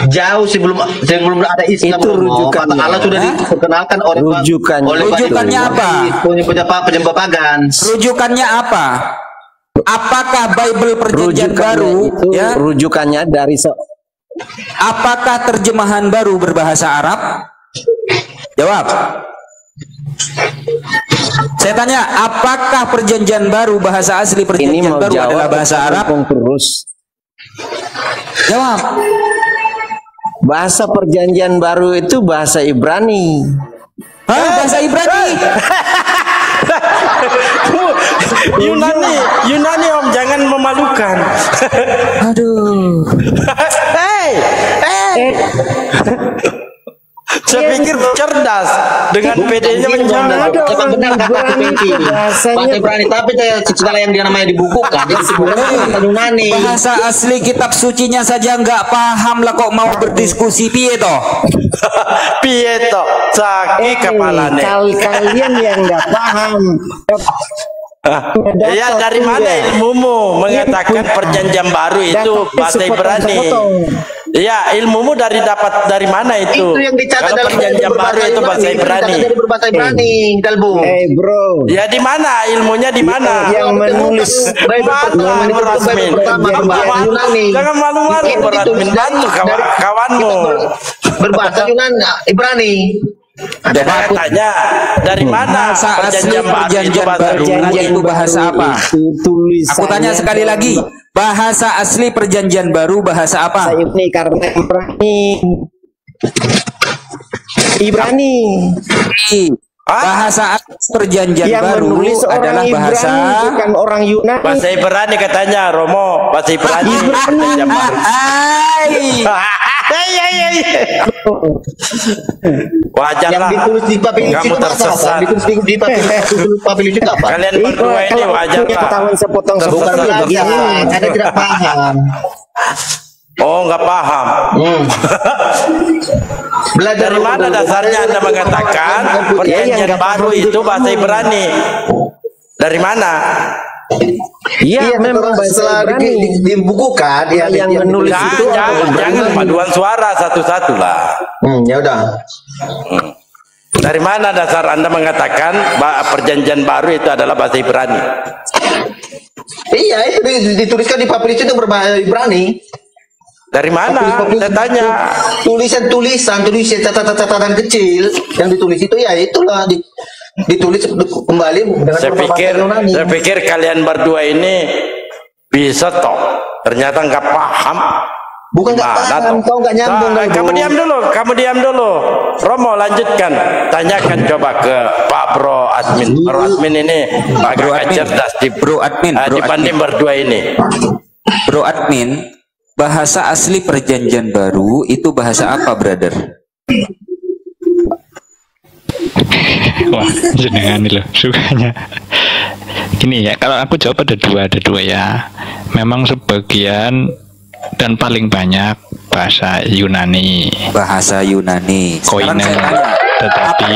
Jauh sebelum ada Islam. Itu rujukannya. Allah sudah diperkenalkan oleh rujukannya apa? Penyembah pagan. Rujukannya apa? Apakah Bible Perjanjian Baru itu ya? Rujukannya dari apakah terjemahan baru berbahasa Arab? Jawab. Saya tanya, apakah Perjanjian Baru bahasa asli Perjanjian Baru adalah bahasa Arab? Terus. Jawab. Bahasa Perjanjian Baru itu bahasa Ibrani. Bahasa Ibrani. Yunani Om, jangan memalukan. Aduh. Saya pikir cerdas dengan PD-nya menjawab. Memang benar kata bahasa Ibrani, tapi segala yang dia namanya dibukukan Yunani. Bahasa asli kitab sucinya saja nggak paham lah, kok mau berdiskusi piye toh? Piye toh? Sakit kepalanya. Kalian yang nggak paham. Ya, dari mana ilmumu mengatakan Perjanjian Baru itu bahasa Ibrani? Ya, ilmumu dapat dari mana itu? Itu yang dicatat dalam Perjanjian Baru itu bahasa Ibrani. Dari berbahasa Ibrani, Dalbu. Bro. Ya di mana ilmunya, di mana? Yang menulis Jangan malu-malu Rasmin, bantu kawanmu. Berbahasa Yunani, Ibrani. Saya tanya dari mana Perjanjian Baru itu bahasa apa? Aku tanya sekali lagi, bahasa asli Perjanjian Baru bahasa apa? Ini karena Ibrani. Bahasa Perjanjian Baru adalah bahasa Ibrani, bukan orang Yunani. Bahasa Ibrani katanya, Romo. Bahasa Ibrani. Wajarlah. Yang ditulis di Papilus kamu tersesat. Ditulis di Papilus juga apa? Kalian berdua ini wajarlah. Ketahuan sepotong Anda tidak paham. Oh, nggak paham. Belajar dari mana dasarnya Anda mengatakan Perjanjian Baru itu bahasa Ibrani? Dari mana? Iya, memang bahasa Ibrani dibukukan yang menulis itu. Jangan paduan suara satu-satu lah. Ya udah. Dari mana dasar Anda mengatakan perjanjian baru itu adalah bahasa Ibrani? Iya, itu dituliskan di papilis itu berbahasa Ibrani. Dari mana? Saya tanya. Tulisan, catatan kecil yang ditulis itu ya itulah ditulis kembali dengan saya pikir kalian berdua ini bisa toh. Ternyata nggak paham. Bukan nggak paham, kau nggak nyambung. Kamu diam dulu. Romo lanjutkan. Tanyakan coba ke Pak Bro Admin. Bro Admin ini agak cerdas dibanding berdua ini. Bro Admin, bahasa asli perjanjian baru itu bahasa apa, brother? Wah, jenengan nih loh, sukanya. Gini ya, kalau aku jawab ada dua ya. Memang sebagian dan paling banyak bahasa Yunani. Bahasa Yunani. Koine. Tetapi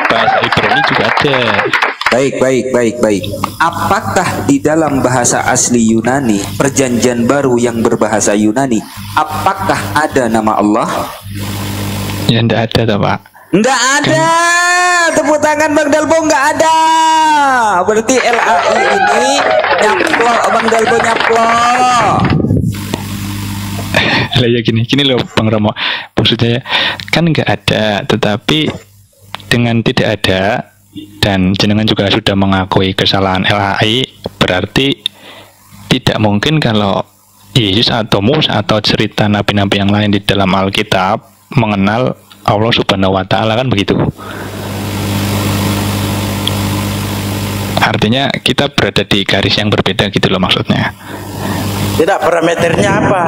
bahasa Ibrani juga ada. Baik. Apakah di dalam bahasa asli Yunani, perjanjian baru yang berbahasa Yunani, apakah ada nama Allah? Ya enggak ada toh, Pak. Enggak ada. Tepuk tangan Bang Dalbo, enggak ada. Berarti LAI ini nyaplok, Bang Dalbo nyaplok. Lah ya gini loh Bang Romo. Maksudnya kan enggak ada, tetapi dengan tidak ada dan jenengan juga sudah mengakui kesalahan LAI, berarti tidak mungkin kalau Yesus atau Musa atau cerita nabi-nabi yang lain di dalam Alkitab mengenal Allah Subhanahu wa Ta'ala, kan begitu. Artinya kita berada di garis yang berbeda gitu loh maksudnya. Tidak, parameternya apa?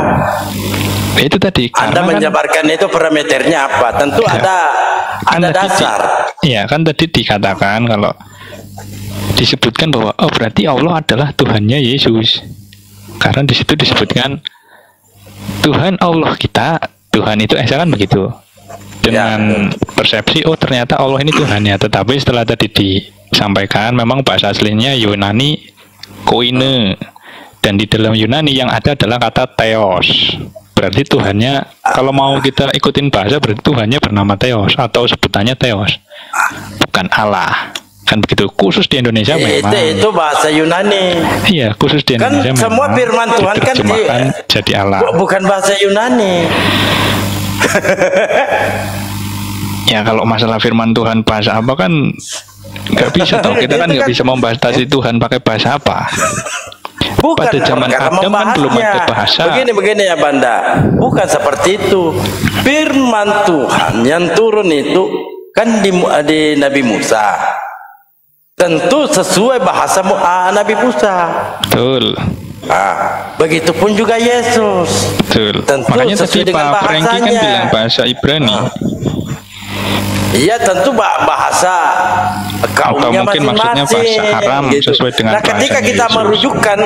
Itu tadi. Anda menjabarkan itu parameternya apa? Tentu ada dasar. Iya, kan tadi dikatakan kalau disebutkan bahwa oh berarti Allah adalah Tuhannya Yesus. Karena di situ disebutkan Tuhan Allah kita, Tuhan itu Esa, kan begitu. Dengan persepsi oh ternyata Allah ini Tuhannya. Tetapi setelah tadi disampaikan memang bahasa aslinya Yunani koine, dan di dalam Yunani yang ada adalah kata theos. Berarti Tuhannya, kalau mau kita ikutin bahasa, berarti Tuhannya bernama Theos atau sebutannya Theos, bukan Allah, kan begitu. Khusus di Indonesia memang itu bahasa Yunani. Iya, khusus di Indonesia kan semua firman Tuhan kan jadi Allah, bukan bahasa Yunani. Ya kalau masalah firman Tuhan bahasa apa kan nggak bisa toh, kita kan nggak bisa membatasi Tuhan pakai bahasa apa. Bukan, pada zaman Adam kan belum ada bahasa. Begini ya Banda, bukan seperti itu. Firman Tuhan yang turun itu kan di Nabi Musa, tentu sesuai bahasa Nabi Musa. Betul. Begitupun juga Yesus. Betul. Tentu makanya tadi Pak Franky kan bilang bahasa Ibrani. Iya, tentu bahasa kaumnya maksudnya bahasa Aram gitu. Sesuai dengan ketika kita Yesus. merujukkan,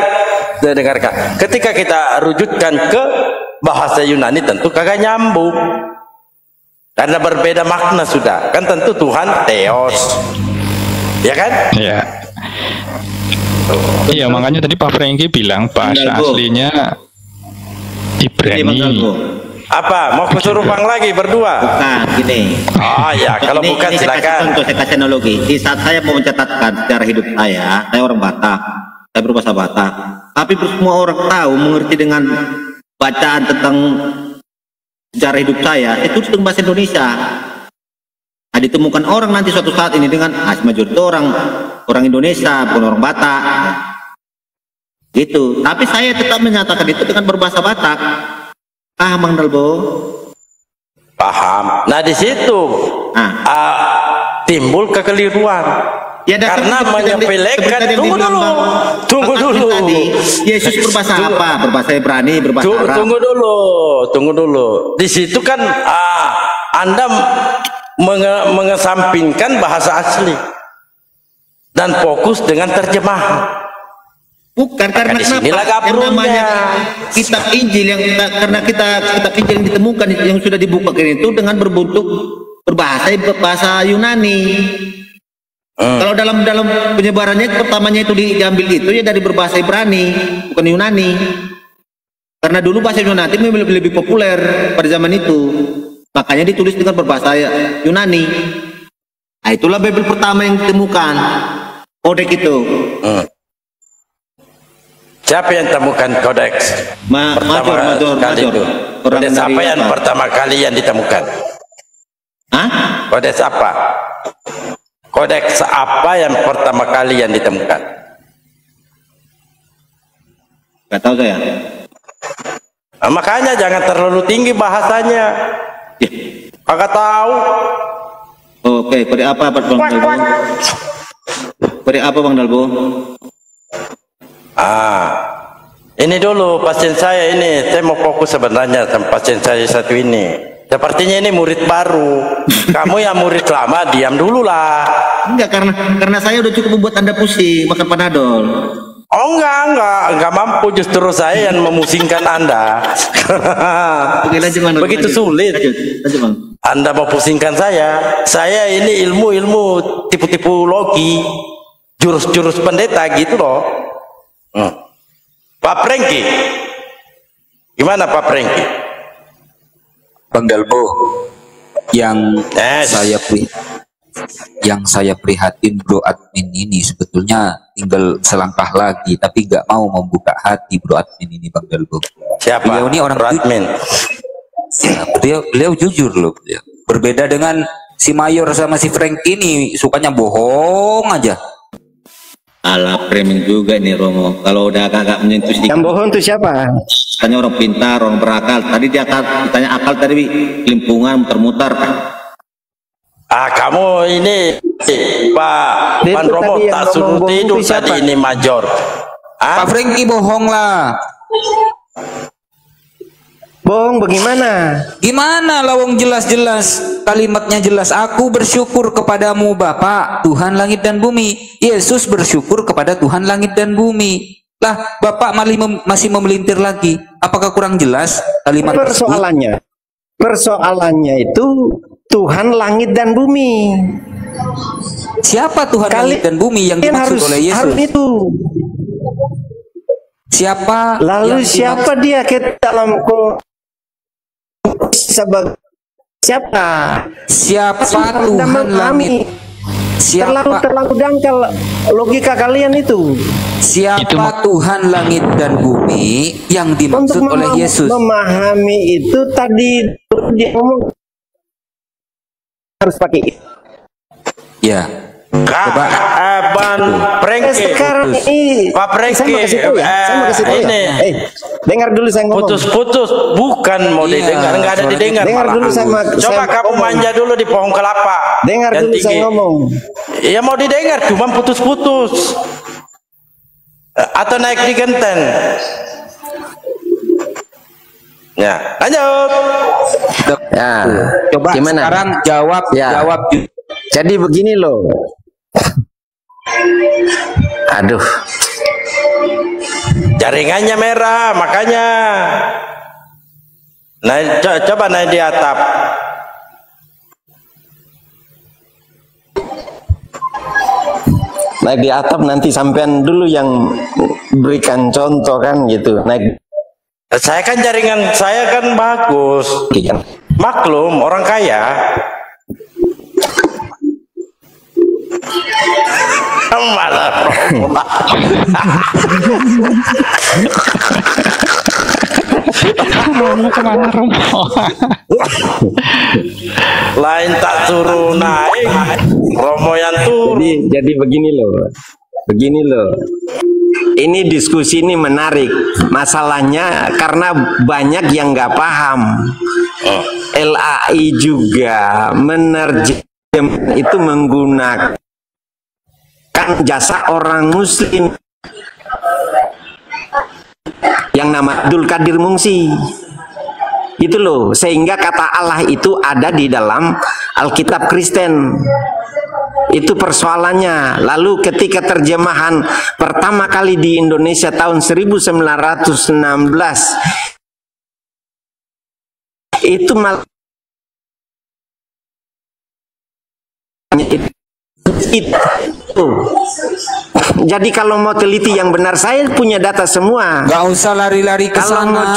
dengarkan, ketika kita rujukkan ke bahasa Yunani tentu kagak nyambung karena berbeda makna sudah kan. Tentu Tuhan Theos, ya kan? Iya. Iya, makanya tadi Pak Franky bilang bahasa aslinya Ibrani. Apa? Mau kesurupan lagi berdua? Bukan, gini. Oh ya, kalau ini, bukan silakan. Saya kasih analogi. Di saat saya mau mencatatkan sejarah hidup saya orang Batak, saya berbahasa Batak. Tapi semua orang tahu, mengerti dengan bacaan tentang sejarah hidup saya, itu dengan bahasa Indonesia. Nah, ditemukan orang nanti suatu saat ini dengan majority orang Indonesia, bukan orang Batak. Gitu. Tapi saya tetap menyatakan itu dengan berbahasa Batak. Paham Bang Dalbo? Paham. Nah di situ timbul kekeliruan. Ya, karena menyepelekan. Tunggu dulu. Tadi, Yesus berbahasa apa? Berbahasa Ibrani, berbahasa Arab. Tunggu dulu. Di situ kan Anda mengesampingkan bahasa asli dan fokus dengan terjemahan. Bukan karena namanya kitab Injil karena kitab Injil yang ditemukan yang sudah dibukakan itu dengan berbentuk berbahasa Yunani. Kalau dalam penyebarannya pertamanya itu diambil itu ya dari berbahasa Ibrani, bukan Yunani. Karena dulu bahasa Yunani lebih populer pada zaman itu. Makanya ditulis dengan berbahasa Yunani. Nah, itulah Bible pertama yang ditemukan. Kodeks itu. Siapa yang temukan kodeks? Major. Kodeks apa yang pertama kali yang ditemukan? Hah? Kodeks apa? Kodeks apa yang pertama kali yang ditemukan? Gak tahu saya. Nah, makanya jangan terlalu tinggi bahasanya. Agak tahu. Oke, kode apa Bang Dalbo? Kode apa Bang Dalbo? Ini dulu pasien saya ini, saya mau fokus sebenarnya sama pasien saya satu ini. Sepertinya ini murid baru. Kamu yang murid lama, diam dulu lah. Enggak, karena saya udah cukup membuat Anda pusing makan Panadol. Oh enggak mampu, justru saya yang memusingkan Anda. Begitu sulit. Lanjut, Bang. Anda mau pusingkan saya. Saya ini ilmu tipu-tipu logi, jurus-jurus pendeta gitu loh. Pak Prengki, gimana Pak Prengki? Bang Dalbo, yang saya prihatin bro admin ini sebetulnya tinggal selangkah lagi, tapi nggak mau membuka hati bro admin ini Bang Dalbo. Siapa? Beliau ini orang admin. Ya, beliau jujur loh. Beliau. Berbeda dengan si Mayor sama si Frank ini, sukanya bohong aja. Alah, framing juga nih Romo. Kalau udah agak menyentuh sedikit. Yang bohong itu siapa? Tanya orang pintar, orang berakal. Tadi dia ditanya akal tadi limpungan muter-muter. Kamu ini Pak Pan Romo tak suruh tidur tadi ini Major. Pak Franky bohong lah. Bohong bagaimana? Gimana lawang jelas-jelas kalimatnya jelas. Aku bersyukur kepadamu Bapak Tuhan langit dan bumi. Yesus bersyukur kepada Tuhan langit dan bumi. Lah Bapak masih memelintir lagi. Apakah kurang jelas kalimat persoalannya? Persoalannya itu Tuhan langit dan bumi. Siapa Tuhan langit dan bumi yang dimaksud oleh Yesus? Harus itu. Siapa? Lalu siapa dia ke dalam siapa? Siapa Tuhan langit? Siapa? Terlalu dangkal logika kalian itu. Siapa Tuhan langit dan bumi yang dimaksud oleh Yesus? Memahami itu tadi dia ngomong harus pakai. Ya. Coba Ban Prengki. Sekarang ini Pak Prengki ini dengar dulu saya ngomong. Putus-putus bukan mau didengar, enggak ada didengar. Dengar dulu coba kamu manja dulu di pohon kelapa. Dengar dulu saya ngomong. Iya mau didengar, cuma putus-putus. Atau naik di genteng. Ya, lanjut. Ya, coba gimana? Sekarang jawab. Jadi begini loh. Aduh. Jaringannya merah, makanya. Coba naik di atap. Naik di atap nanti sampean dulu yang berikan contoh kan gitu. Naik. Saya kan jaringan saya kan bagus. Maklum orang kaya. Malah kemana Romo? Lain tak suruh naik, Romo yang turun. Jadi begini loh. Ini diskusi ini menarik. Masalahnya karena banyak yang nggak paham. LAI juga menerjem itu menggunakan jasa orang Muslim yang nama Abdul Qadir Mungsi. Itu loh, sehingga kata Allah itu ada di dalam Alkitab Kristen. Itu persoalannya. Lalu ketika terjemahan pertama kali di Indonesia tahun 1916 itu malah itu. Jadi kalau mau teliti yang benar, saya punya data semua. Gak usah lari-lari ke sana.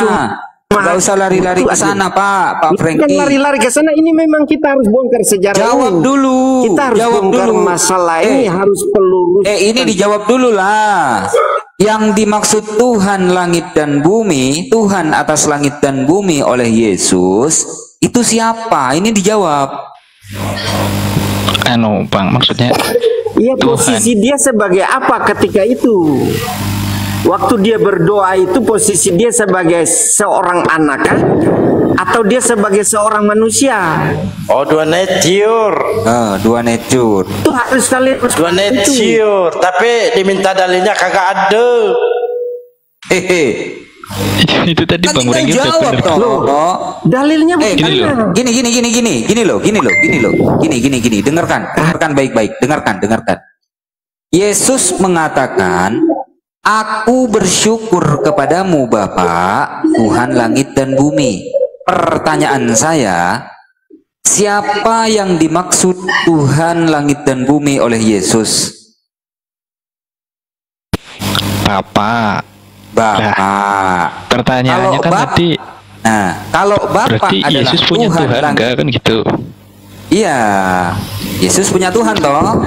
Gak usah lari-lari ke sana, Pak Bukan Franky. lari-lari ke sana, ini memang kita harus bongkar sejarah Jawab ini. dulu. Kita harus Jawab bongkar dulu. masalah ini, harus pelurus. Ini dijawab dulu lah. Yang dimaksud Tuhan langit dan bumi, Tuhan atas langit dan bumi oleh Yesus, itu siapa? Ini dijawab. Bang, maksudnya Iya, posisi dia sebagai apa ketika itu? Waktu dia berdoa itu posisi dia sebagai seorang anak kan? Atau dia sebagai seorang manusia? Oh, dua nature. Dua nature. Itu harus kalian Dua nature. Tapi diminta dalilnya kagak ada. Hehe. itu tadi Kan Bang tinggal Renggi udah jawab bener. toh. Dalilnya Gini loh. Gini. Dengarkan baik-baik. Dengarkan. Yesus mengatakan, aku bersyukur kepadamu Bapa, Tuhan langit dan bumi. Pertanyaan saya, siapa yang dimaksud Tuhan langit dan bumi oleh Yesus? Bapak. Kalau Pertanyaannya kan tadi, kalau Bapa berarti adalah Yesus punya Tuhan langit- enggak kan gitu? Iya, Yesus punya Tuhan toh.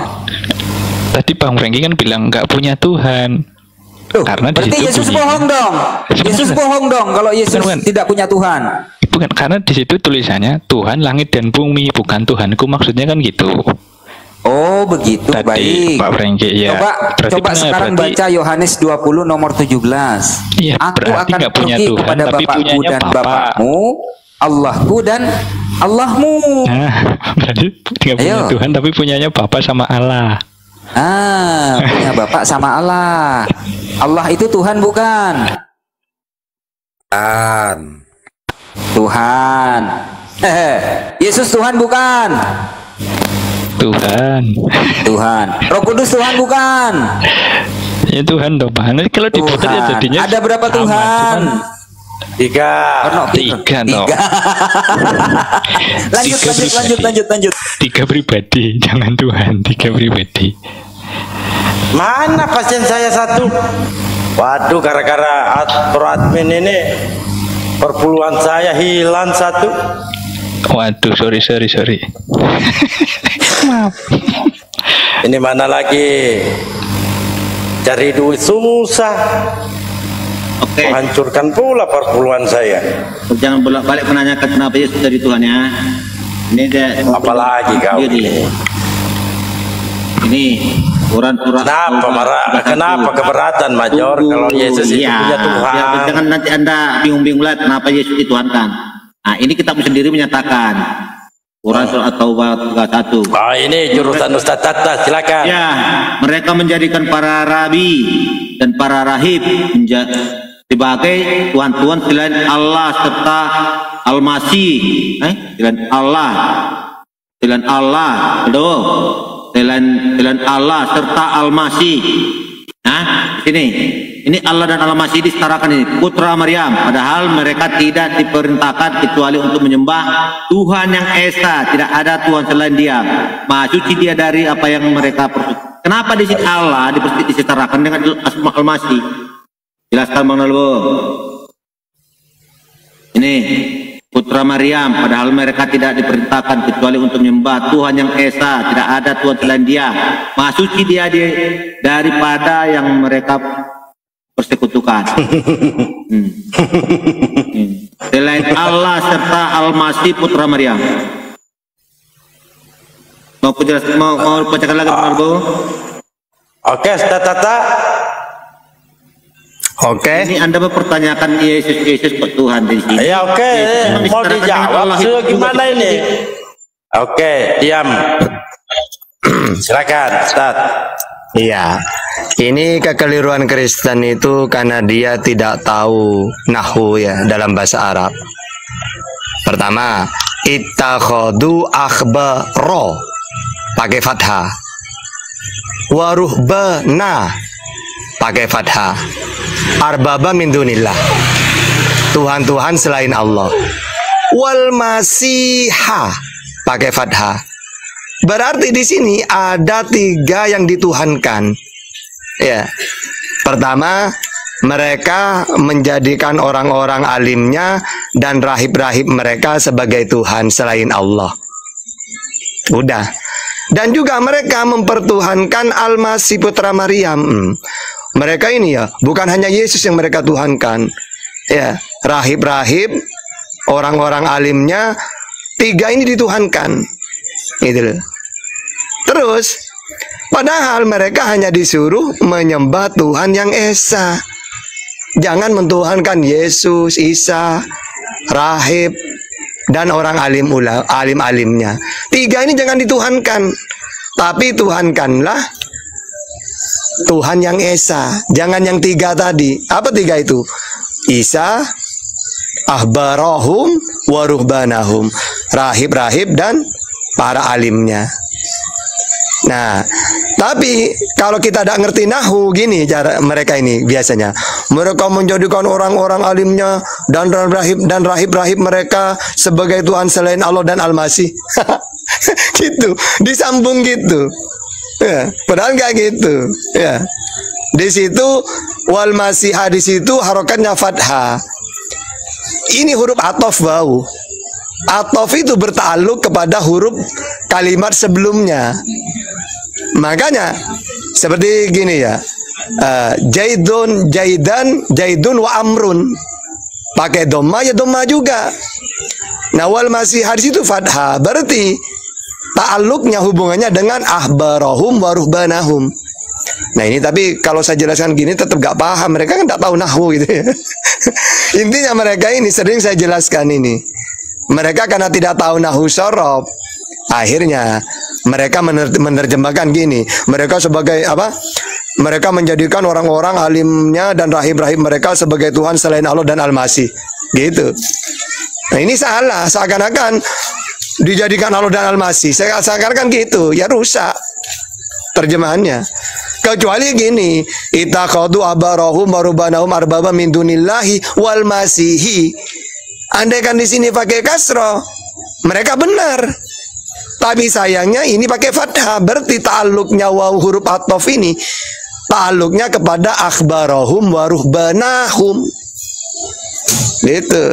Tadi Bang Renggi kan bilang enggak punya Tuhan. Loh, Karena di berarti situ Yesus bunyinya- bohong dong. Yesus bohong dong kalau Yesus Bukan. tidak punya Tuhan. Bukan, karena di situ tulisannya Tuhan langit dan bumi, bukan Tuhanku, maksudnya kan gitu. Oh, begitu. Tadi Baik. Pak Renggi ya. Berarti Coba benar, sekarang berarti- baca Yohanes 20 nomor 17. Iya, Aku berarti akan nggak punya pergi Tuhan, kepada tapi Bapakku punyanya dan Bapa. Bapakmu, Allahku dan Allahmu. Nah, berarti nggak punya Ayo. Tuhan tapi punyanya Bapa sama Allah. Punya Bapak sama Allah. Allah itu Tuhan bukan? Tuhan. Yesus Tuhan bukan? Tuhan. Roh Kudus Tuhan bukan? Ya Tuhan dong Pak. Nanti kalau diputar ya Tuhan. jadinya Ada berapa sama, Tuhan? cuman 3. tiga dong. Lanjut. 3 pribadi, jangan Tuhan, 3 pribadi. Mana pasien saya 1? Waduh, gara-gara admin ini perpuluhan saya hilang 1. Waduh, sorry. Maaf. Ini mana lagi? Cari duit susah. Oke. Menghancurkan pula perpuluhan saya. Jangan bolak-balik menanyakan kenapa Yesus dari Tuhan ya. Ini dia. Apalagi kau? Ini surat. Kenapa keberatan Major kalau Yesus itu punya Tuhan? Jangan nanti Anda bingung-bingung lah kenapa Yesus dituhankan. Nah, ini kitab sendiri menyatakan. Surat At-Taubah 31. Ini jurusan Ustaz Tata, silakan. Ya, mereka menjadikan para rabi dan para rahib sebagai tuhan-tuhan selain Allah serta Al-Masih. Selain Allah serta Al-Masih. Nah, sini. Ini Allah dan Al-Masih disetarakan ini. Putra Maryam. Padahal mereka tidak diperintahkan kecuali untuk menyembah Tuhan yang Esa. Tidak ada Tuhan selain Dia. Maha suci Dia dari apa yang mereka perbuat. Kenapa di sini Allah disetarakan dengan Al-Masih? Jelaskan Bang Nalbo. Ini Putra Maryam. Padahal mereka tidak diperintahkan kecuali untuk menyembah Tuhan yang Esa. Tidak ada Tuhan selain Dia. Maha suci Dia daripada yang mereka persekutukan. Selain Allah serta Al-Masih Putra Maryam. Mau bacakan lagi Bang Nalbo? Oke, Ustaz Tata. Oke. Ini Anda mempertanyakan Yesus kok Tuhan di sini. Ya oke, mau dijawab gimana ini? Oke, diam. Silakan, Ustaz. Iya. Ini kekeliruan Kristen itu karena dia tidak tahu nahwu ya dalam bahasa Arab. Pertama, ittakhadhu akhbaro pakai fathah. Waruhbana pakai fathah. Arbaba min dunillah. Tuhan-tuhan selain Allah. Wal masiha pakai fathah. Berarti di sini ada 3 yang dituhankan. Ya. Pertama, mereka menjadikan orang-orang alimnya dan rahib-rahib mereka sebagai Tuhan selain Allah. Udah. Dan juga mereka mempertuhankan Al-Masih putra Maryam. Mereka ini ya, bukan hanya Yesus yang mereka tuhankan. Ya, rahib-rahib, orang-orang alimnya, tiga ini dituhankan. Gitu loh. Terus, padahal mereka hanya disuruh menyembah Tuhan yang esa. Jangan mentuhankan Yesus, Isa, rahib, dan orang alim-alimnya. Tiga ini jangan dituhankan, tapi tuhankanlah Tuhan yang esa. Jangan yang tiga tadi. Apa tiga itu? Isa, ahbarahum, waruhbanahum, rahib-rahib dan para alimnya. Nah, tapi kalau kita tidak ngerti nahu, gini cara mereka ini biasanya. Mereka menjadikan orang-orang alimnya dan rahib-rahib mereka sebagai Tuhan selain Allah dan Al-Masih. Gitu, disambung gitu. Ya, padahal nggak gitu. Ya, di situ wal masihah, di situ harokatnya fathah. Ini huruf atof bau. Atof itu bertakluk kepada huruf kalimat sebelumnya. Makanya seperti gini ya, Jaidun, Jaidan, Jaidun wa Amrun, pakai doma ya doma juga. Nah, wal masihah di situ fathah, berarti ta'alluqnya hubungannya dengan ahbarahum wa ruhbanahum. Nah ini tapi kalau saya jelaskan gini tetap gak paham, mereka kan gak tahu nahwu gitu ya. Intinya mereka ini sering saya jelaskan ini. Mereka karena tidak tahu nahwu sorof, akhirnya mereka menerjemahkan gini. Mereka sebagai apa? Mereka menjadikan orang-orang alimnya dan rahib-rahib mereka sebagai Tuhan selain Allah dan Al-Masih. Gitu. Nah ini salah, seakan-akan dijadikan Allah dan Al-Masih. Seakan-akan gitu, ya rusak terjemahannya. Kecuali gini, ittakhadhu abarahum warubanahum arbaba min dunillahi wal masihi. Andaikan di sini pakai kasroh, mereka benar. Tapi sayangnya ini pakai fathah, berarti ta'alluqnya waw huruf atof ini ta'alluqnya kepada akhbarahum waruhbanahum. Gitu.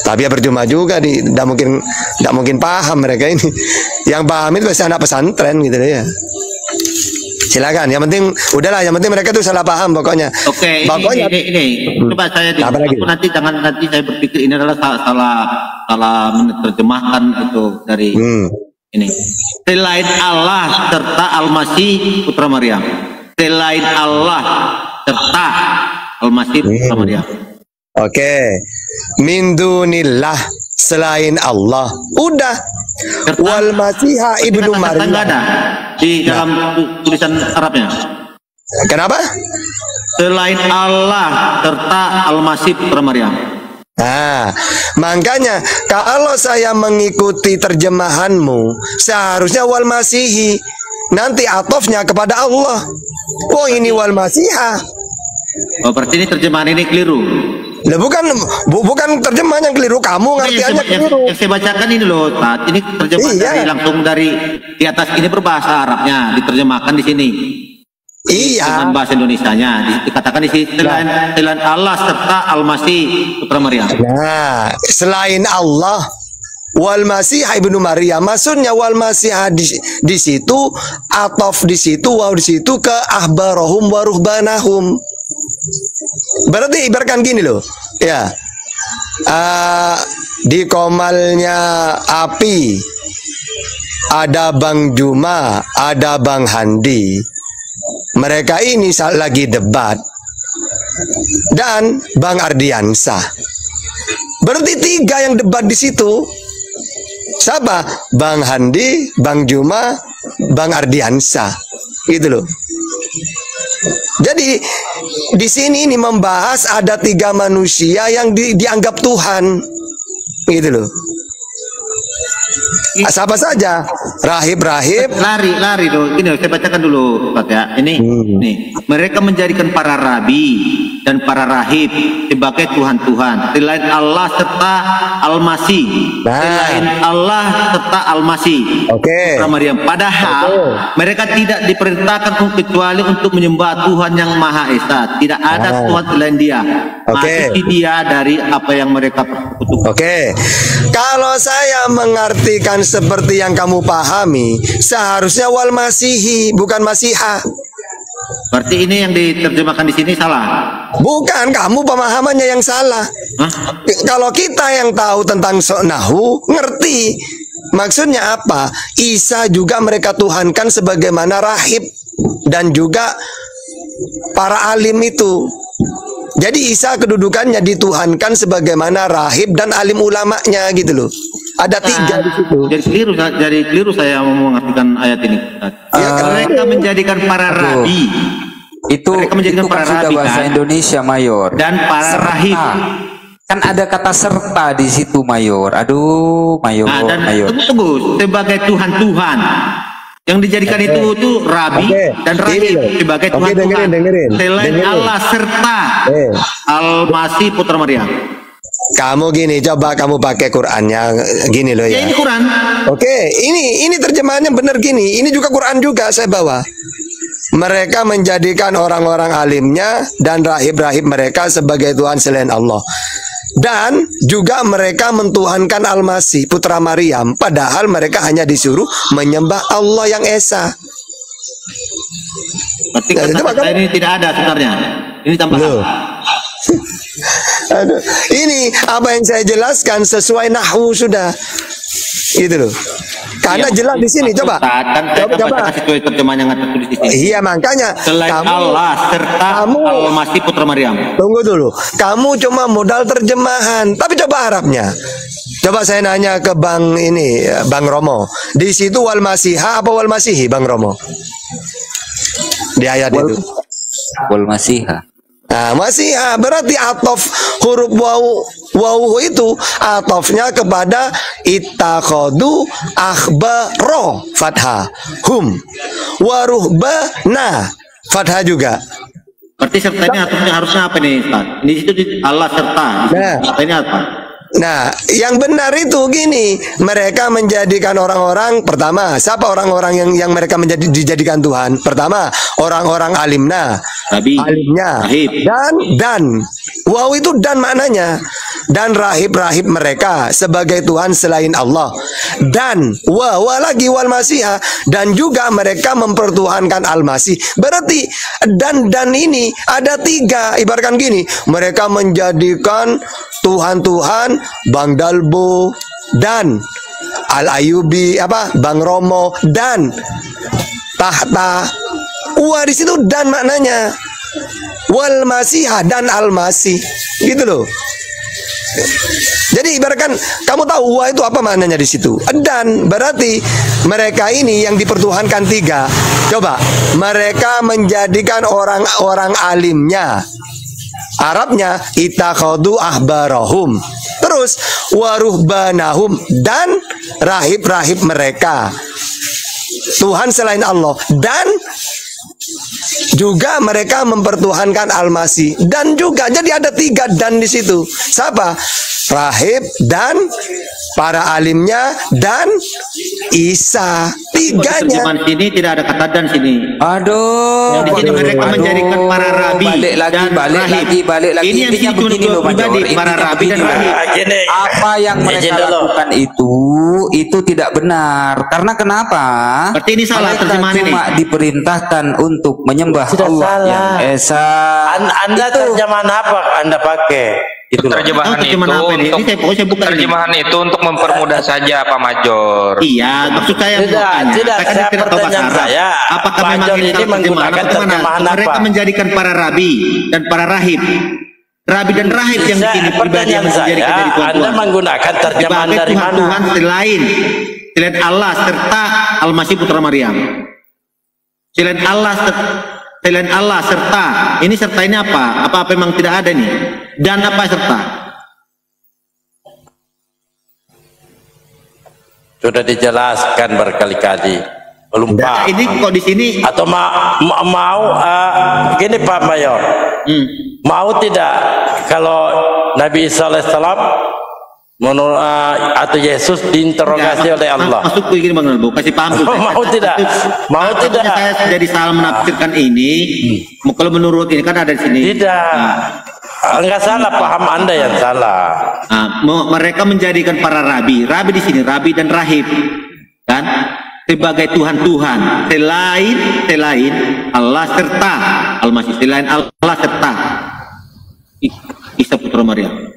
Tapi ya percuma juga, tidak mungkin paham mereka ini. Yang paham itu pasti anak pesantren gitu ya. Silakan, yang penting udahlah, yang penting mereka tuh salah paham pokoknya. Oke, pokoknya ini coba saya nanti saya berpikir ini adalah salah menerjemahkan itu dari ini. Selain Allah serta Al-Masih putra Maryam. Selain Allah serta Al-Masih putra Maryam. Oke. Min dunillah, selain Allah. Udah. Wal Masihah ibnu Maryam. Enggak ada di dalam tulisan Arabnya. Kenapa? Selain Allah serta Al-Masih putra Maryam. Nah, makanya kalau saya mengikuti terjemahanmu, seharusnya wal Masihi. Nanti atofnya kepada Allah. Oh, ini wal Masihah. Oh, berarti ini terjemahan ini keliru. Lah bukan terjemahan yang keliru, kamu ngertiannya keliru. Yang saya bacakan ini loh, Tat. Ini terjemahan dari langsung dari di atas ini berbahasa Arabnya, diterjemahkan di sini. Iya. Dengan bahasa Indonesianya dikatakan di sini selain Allah serta Al-Masih putra Maryam. Nah, selain Allah wal Masih ibnu Maryam, maksudnya wal Masih di situ, atof di situ, waw di situ ke ahbarahum wa ruhbanahum. Berarti ibaratkan gini loh, ya. Di komalnya api ada Bang Juma, ada Bang Handi. Mereka ini lagi debat dan Bang Ardiansah. Berarti tiga yang debat di situ. Siapa? Bang Handi, Bang Juma, Bang Ardiansah. Gitu loh. Jadi di sini ini membahas ada tiga manusia yang dianggap Tuhan. Gitu loh. Siapa saja? Rahib-rahib. Lari dong. Ini saya bacakan dulu, Pak ya. Ini nih. Mereka menjadikan para rabi, dan para rahib sebagai Tuhan-Tuhan selain Allah serta Al-Masih. Selain Allah serta Al-Masih. Putra Maryam. Padahal mereka tidak diperintahkan kecuali untuk menyembah Tuhan yang Maha Esa. Tidak ada Tuhan selain Dia. Mati Dia dari apa yang mereka persekutukan. Kalau saya mengartikan seperti yang kamu pahami, seharusnya wal masihi bukan masiha. Berarti ini yang diterjemahkan di sini salah. Bukan, kamu pemahamannya yang salah. Kalau kita yang tahu tentang nahu, ngerti maksudnya apa? Isa juga mereka tuhankan sebagaimana rahib dan juga para alim itu. Jadi Isa kedudukannya dituhankan sebagaimana rahib dan alim ulamanya gitu loh. Ada tiga di situ. Jadi keliru saya mengartikan ayat ini. Mereka menjadikan para rabi. Mereka menjadikan para rabi bahasa Indonesia, Mayor. Dan para rahib. Kan ada kata serta di situ, Mayor. Aduh, Mayor. Mayor. Tunggu, sebagai Tuhan-Tuhan. Yang dijadikan itu rabi dan rahib sebagai Tuhan-Tuhan. Selain Allah serta Al-Masih Putra Maryam. Kamu gini, coba kamu pakai Qurannya gini loh ya. Ini Quran. Ini terjemahannya benar gini. Ini juga Quran juga saya bawa. Mereka menjadikan orang-orang alimnya dan rahib-rahib mereka sebagai Tuhan selain Allah. Dan juga mereka mentuhankan Al-Masih Putra Maryam, padahal mereka hanya disuruh menyembah Allah yang Esa. Berarti kata ini tidak ada sebenarnya. Ini tambahan. Aduh, ini apa yang saya jelaskan sesuai nahwu sudah. Gitu loh. Karena jelas di sini coba. Coba. Iya, makanya selain Allah serta Al-Masih Putra Maryam. Tunggu dulu. Kamu cuma modal terjemahan, tapi coba Arabnya. Coba saya nanya ke Bang ini, Bang Romo. Di situ wal masiha apa wal masihi, Bang Romo? Di ayat itu. Wal masiha. Nah, masih berarti atof huruf wawu itu atofnya kepada ittakhadu akhbaro fathah hum waruhbana fathah juga. Berarti serta ini atofnya harusnya apa nih, Ustaz? Di situ Allah serta. Serta ini apa? Nah, yang benar itu gini, mereka menjadikan orang-orang pertama, siapa orang-orang yang mereka dijadikan Tuhan? Pertama, orang-orang alimnya, dan wow itu dan maknanya, dan rahib-rahib mereka sebagai Tuhan selain Allah, dan lagi wal masiha, dan juga mereka mempertuhankan Al-Masih. Berarti dan ini ada tiga, ibaratkan gini, mereka menjadikan Tuhan-Tuhan Bang Dalbo dan Al-Ayubi Bang Romo dan tahta. Di situ dan maknanya wal masihah dan Al-Masih gitu loh. Jadi ibaratkan kamu tahu itu apa maknanya di situ. Dan berarti mereka ini yang dipertuhankan tiga. Coba mereka menjadikan orang-orang alimnya. Arabnya ittakhadu ahbarahum. Terus waruhbanahum dan rahib-rahib mereka Tuhan selain Allah, dan juga mereka mempertuhankan Al-Masih, dan juga jadi ada tiga dan di situ. Siapa? Rahib dan para alimnya dan Isa. Tiganya. Sini tidak ada kata dan sini. Aduh. Yang di situ mereka menjadikan para rabi balik lagi. Ini yang begini loh, para rabi dan rahib. Apa yang mereka lakukan itu tidak benar. Karena kenapa? Berarti ini salah terjemahan ini. Cuma diperintahkan untuk menyembah Allah yang Esa. Anda terjemahan apa Anda pakai? Terjemahan itu untuk mempermudah saja Pak Major. Iya, maksud saya tidak saya pertanyaan saya. Apakah memang ini menggunakan terjemahan apa? Mereka menjadikan para rabi dan para rahib. Rabi dan rahib yang begini pribadi yang menjadikan dari Tuhan. Anda menggunakan terjemahan dari mana? Tuhan selain Allah serta Al-Masih Putra Maryam. Selain Allah serta. Ini serta ini apa? Apa memang tidak ada nih? Dan apa serta? Sudah dijelaskan berkali-kali. Belum nah, ini kok di sini atau mau gini Pak Mayor. Mau tidak kalau Nabi Isa alaihissalam menurut atau Yesus diinterogasi oleh Allah? Maksudku ini Bang Nalbo, kasih paham dulu. Mau tidak? Mau tidak? Saya jadi salah menafsirkan ini. Kalau menurut ini kan ada di sini. Tidak. Enggak salah, paham Anda yang salah. Mereka menjadikan para rabi di sini, rabi dan rahib, kan? Sebagai Tuhan-Tuhan selain Allah serta Al-Masih, selain Allah serta Isa putra Maryam.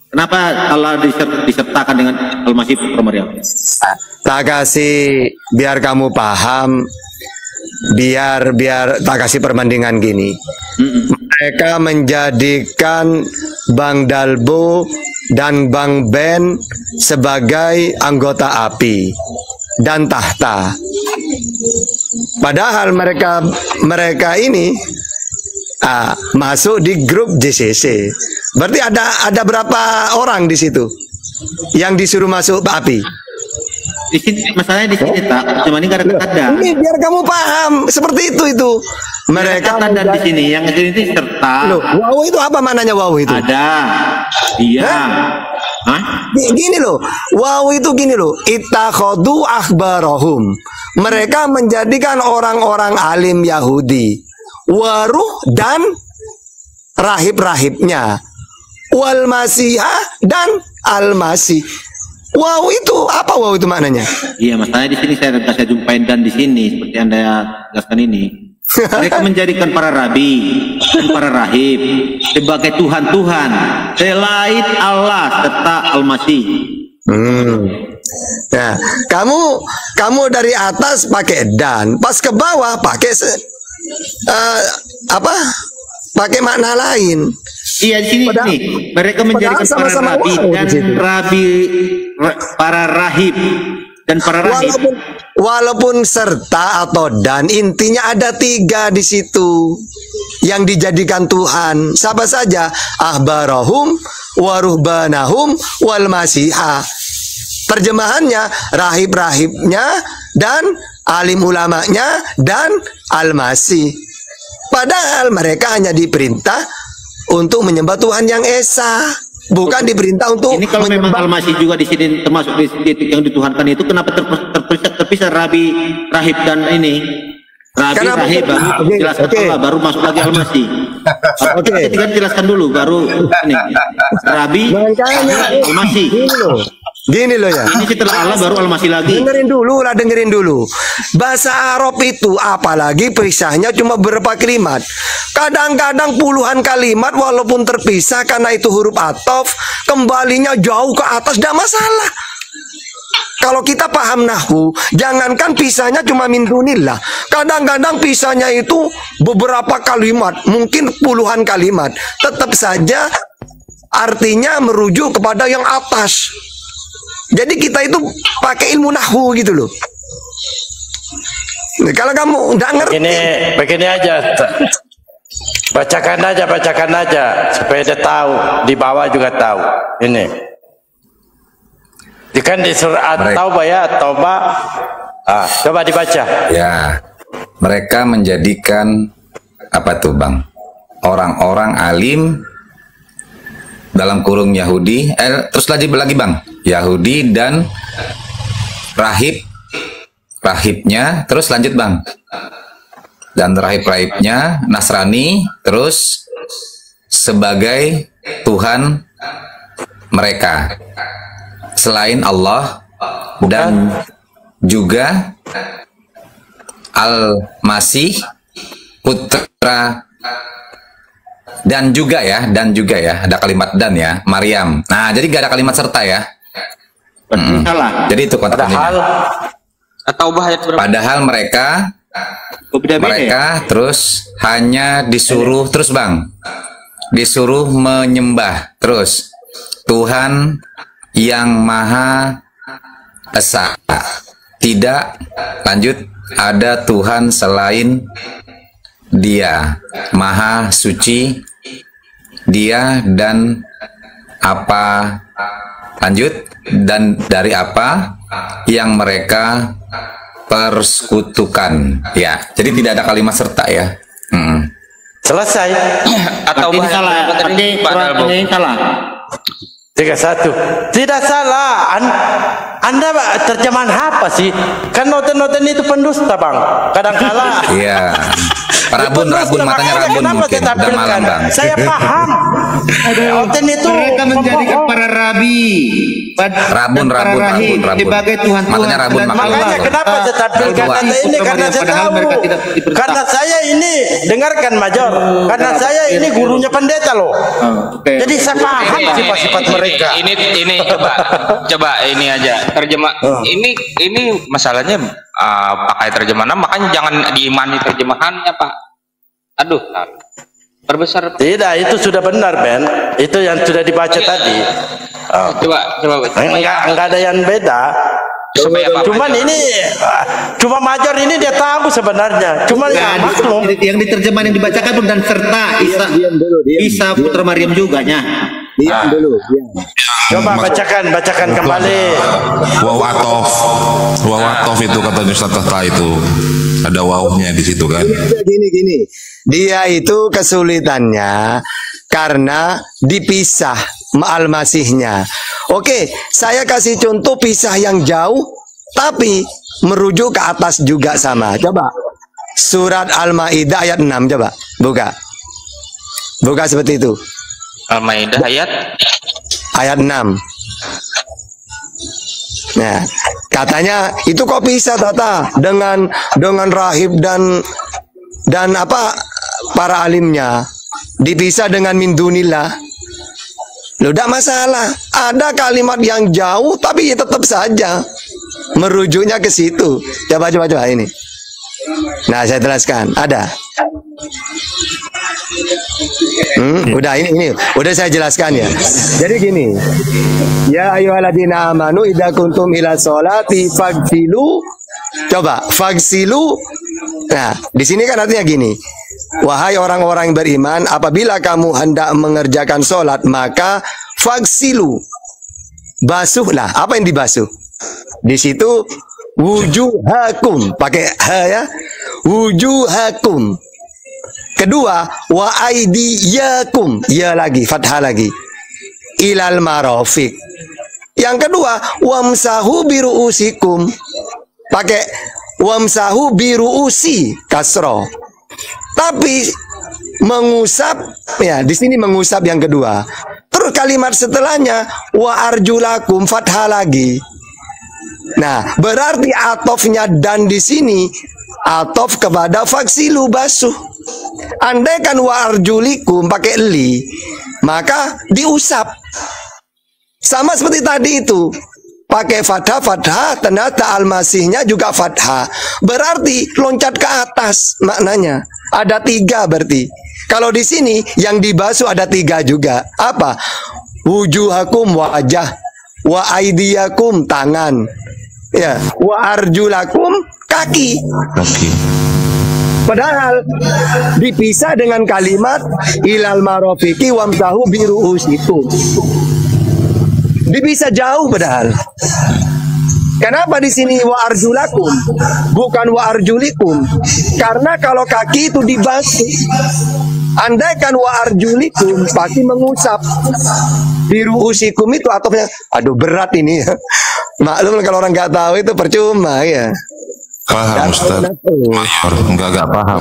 Kenapa Allah disertakan dengan Al-Masih putra Maryam? Tak kasih biar kamu paham, biar tak kasih perbandingan gini. Mereka menjadikan Bang Dalbo dan Bang Ben sebagai anggota api dan tahta. Padahal mereka ini masuk di grup JCC. Berarti ada berapa orang di situ yang disuruh masuk api? Di sini masalahnya di sini tak, cuma ini nggak ada tanda. Ini biar kamu paham seperti itu. Mereka tanda di sini, yang di sini serta. Loh, wow itu apa maknanya wow itu? Ada. Iya. Hah? Gini loh, wow itu gini loh. Ittakhadhu akhbarahum. Mereka menjadikan orang-orang alim Yahudi waruh dan rahib-rahibnya, wal masihah dan al-masih. Wow itu apa wow itu maknanya? Iya, masalahnya di sini saya jumpain dan di sini seperti Anda jelaskan ini. Mereka menjadikan para rabi dan para rahib sebagai Tuhan-Tuhan selain Allah serta Al-Masih. Nah, kamu dari atas pakai dan, pas ke bawah pakai pakai makna lain. Iya, di sini nih, mereka menjadikan para rabi dan para rahib dan para rahib. Walaupun serta atau dan, intinya ada 3 di situ yang dijadikan Tuhan. Siapa saja? Ahbarahum, waruhbanahum, wal masihah. Terjemahannya rahib-rahibnya dan alim ulamanya dan al-masih. Padahal mereka hanya diperintah untuk menyembah Tuhan yang esa, bukan diperintah untuk ini. Kalau memang Al-Masih juga di sini termasuk di titik yang dituhankan itu, kenapa terpisah rabi, rahib dan ini rabi, rahib baru jelaskan baru masuk lagi Al-Masih. Oke, kita jelaskan dulu baru ini rabi, Al-Masih. Gini loh ya. Ini setelah Allah baru Al-Masih lagi. Dengerin dulu. Bahasa Arab itu apalagi pisahnya cuma beberapa kalimat. Kadang-kadang puluhan kalimat walaupun terpisah karena itu huruf ataf, kembalinya jauh ke atas tidak masalah. Kalau kita paham nahwu, jangankan pisahnya cuma min dunillah. Kadang-kadang pisahnya itu beberapa kalimat, mungkin puluhan kalimat. Tetap saja artinya merujuk kepada yang atas. Jadi kita itu pakai ilmu nahwu gitu loh. Kalau kamu nggak ngerti, begini aja, bacakan aja supaya dia tahu, di bawah juga tahu. Ini, kan di surat Taubah ya, Taubah. Coba dibaca. Ya, mereka menjadikan apa tuh Bang? Orang-orang alim dalam kurung Yahudi, terus lagi Bang, Yahudi dan rahibnya, terus lanjut Bang, dan rahibnya Nasrani, terus sebagai Tuhan mereka selain Allah, dan juga Al-Masih putra, dan juga ya ada kalimat dan ya, Maryam. Nah, jadi gak ada kalimat serta ya. Salah. Jadi itu konteksnya. Padahal mereka terus hanya disuruh terus Bang, disuruh menyembah terus Tuhan yang Maha Esa. Tidak, lanjut, ada Tuhan selain Dia, Maha Suci Dia, dan apa, lanjut, dan dari apa yang mereka persekutukan. Ya, jadi tidak ada kalimat serta ya. Selesai. Atau Ini salah. Berarti ini salah. 31. Tidak salah. Anda terjemahan apa sih? Kan noten-noten itu pendusta, Bang. Kadang-kala. Iya. Rabun matanya rabun mungkin. Udah malam, Bang. Saya paham. Noten itu Mereka menjadikan para rabi, Rabun sebagai Tuhan. Matanya rabun makanya kenapa saya tampilkan data ini, karena saya tahu, karena saya ini dengarkan Major, karena saya ini gurunya pendeta loh. Jadi saya paham sifat-sifat mereka. Ini coba ini aja terjemah. Ini masalahnya pakai terjemahan, makanya jangan diimani terjemahannya, Pak. Aduh, perbesar. Tidak, itu sudah benar, Ben. Itu yang sudah dibaca tadi. Coba. Enggak ada yang beda. Cuman ini cuma Major ini dia tahu sebenarnya. Cuman ya maklum. Yang diterjemahkan yang dibacakan pun dan serta Isa putra Maryam juga nya. Diam dulu. Coba bacakan kembali. Wawatof itu katanya Ustaz Tahta itu. Ada wawuhnya di situ kan. Gini. Dia itu kesulitannya karena dipisah ma'al masihnya. Oke, saya kasih contoh pisah yang jauh tapi merujuk ke atas juga sama. Coba surat Al-Maidah ayat 6, coba buka seperti itu. Al-Maidah ayat 6. Nah, katanya itu kok bisa Tata dengan rahib dan apa para alimnya dipisah dengan min dunillah. Loh, tidak masalah. Ada kalimat yang jauh tapi tetap saja merujuknya ke situ. Coba ini. Nah, saya jelaskan. Ada. Udah ini udah saya jelaskan ya. Jadi gini. Ya ayyuhalladzina amanu idza kuntum ila sholati fagsilu. Coba fagsilu. Nah, di sini kan artinya gini. Wahai orang-orang yang beriman, apabila kamu hendak mengerjakan sholat, maka fagsilu, basuhlah. Apa yang dibasuh? Di situ wujuhakum, pakai ha ya, wujuhakum. Kedua, wa aidiyakum, ya lagi, fathah lagi, ilal marafiq. Yang kedua, wamsahu biruusikum, pakai wamsahu biruusi kasroh. Tapi mengusap ya, di sini mengusap yang kedua. Terus kalimat setelahnya wa arjulakum, fathah lagi. Nah, berarti atofnya dan di sini atof kepada faksilu, basuh. Andai kan wa arjulikum pakai li, maka diusap. Sama seperti tadi itu. Pakai fathah, ternyata al-masihnya juga fathah. Berarti loncat ke atas maknanya. Ada 3 berarti. Kalau di sini yang dibasuh ada 3 juga. Apa? Wujuhakum wajah, wa aidiyakum tangan, ya, wa arjulakum kaki. Padahal dipisah dengan kalimat ilal marofiki wamsahu biruusikum. Dipisah jauh padahal. Kenapa di sini wa arjulakum bukan wa arjulikum? Karena kalau kaki itu dibasuh. Andaikan wa arjulikum pasti mengusap. Biruusikum itu atopnya. Aduh, berat ini. Maklum kalau orang nggak tahu itu percuma ya. Paham Ustaz. Enggak paham.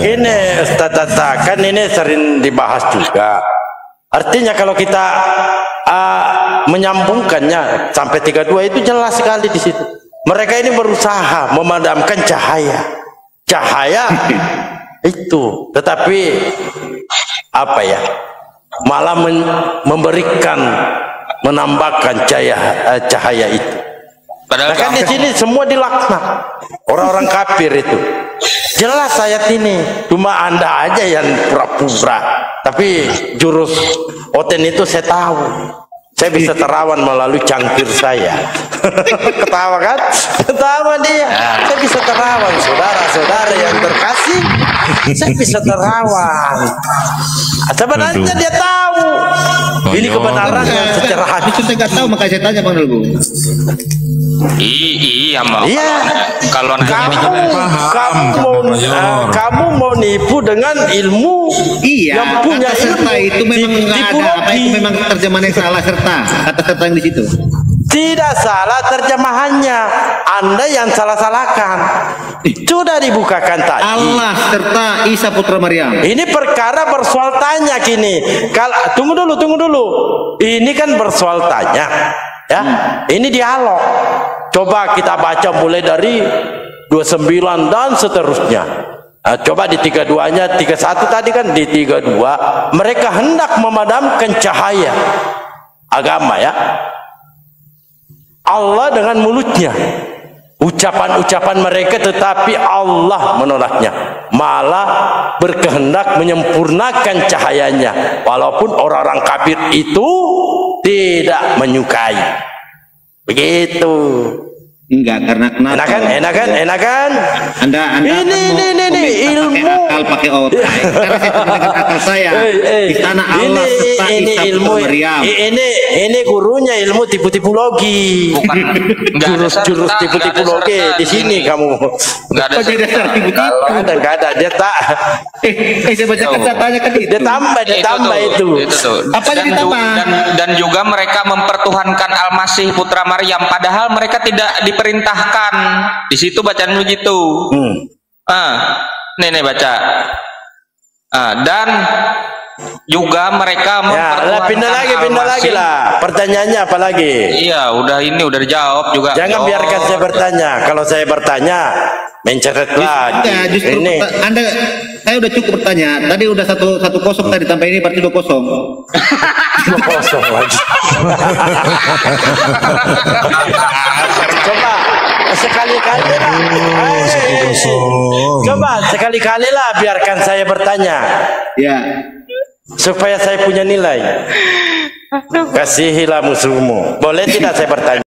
Ini Ustaz Tata, kan ini sering dibahas juga. Artinya kalau kita menyambungkannya sampai 32 itu jelas sekali di situ. Mereka ini berusaha memadamkan cahaya itu, tetapi apa ya? Malah memberikan, menambahkan cahaya itu. Padahal kan di sini semua dilaknat orang-orang kafir itu. Jelas ayat ini, cuma Anda aja yang pura-pura. Tapi jurus Oten itu saya tahu. Saya bisa terawan melalui cangkir saya. Ketawa kan? Ketawa dia. Saya bisa terawan, saudara-saudara yang terkasih. Saya bisa terawan. Sebenarnya dia tahu Ini kebenaran yang secara hadis. Saya nggak tahu, makanya saya tanya Bang Dalbu. Iya, Iya. Kalau kamu mau nipu dengan ilmu yang punya kata serta ilmu. itu memang nggak ada apa, itu memang terjemahan yang salah serta. Kata serta yang di situ. Tidak salah terjemahannya, Anda yang salah-salahkan. Sudah dibukakan tadi. Allah serta Isa putra Maryam. Ini perkara bersoal tanya kini. Tunggu dulu. Ini kan bersoal tanya, ya. Ini dialog. Coba kita baca mulai dari 29 dan seterusnya. Nah, coba di 32-nya, 31 tadi kan di 32 mereka hendak memadamkan cahaya agama, ya. Allah dengan mulutnya, ucapan-ucapan mereka, tetapi Allah menolaknya, malah berkehendak menyempurnakan cahayanya, walaupun orang-orang kafir itu tidak menyukai. Begitu. Enggak, karena kenapa? Enakan. Anda ini ilmu akal pakai otak. Karena saya menggunakan akal saya. Di sana Allah serta ini Isa ilmu putra Maryam. ini gurunya ilmu tipu-tipulogi. Jurus tipu-tipulogi di sini kamu. Enggak ada Enggak ada. Dia tak. Saya bacakan katanya kan itu. Dia tambah itu. Apa yang ditambah? Dan juga mereka mempertuhankan Al-Masih putra Maryam, padahal mereka tidak diperintahkan. Di situ bacaan begitu. Nih baca. Dan juga mereka mempertuhankan pindah lagi lah. Pertanyaannya apa lagi? Iya, udah dijawab juga. Jangan biarkan saya bertanya. Kalau saya bertanya, menceret lagi. Justru saya udah cukup bertanya. Tadi udah 1-0 tadi, tambah ini berarti 2-0. 2-0 lagi. Coba sekali-kali lah. Coba sekali-kali lah biarkan saya bertanya. Ya. Supaya saya punya nilai. Kasihilah musuhmu. Boleh tidak saya bertanya?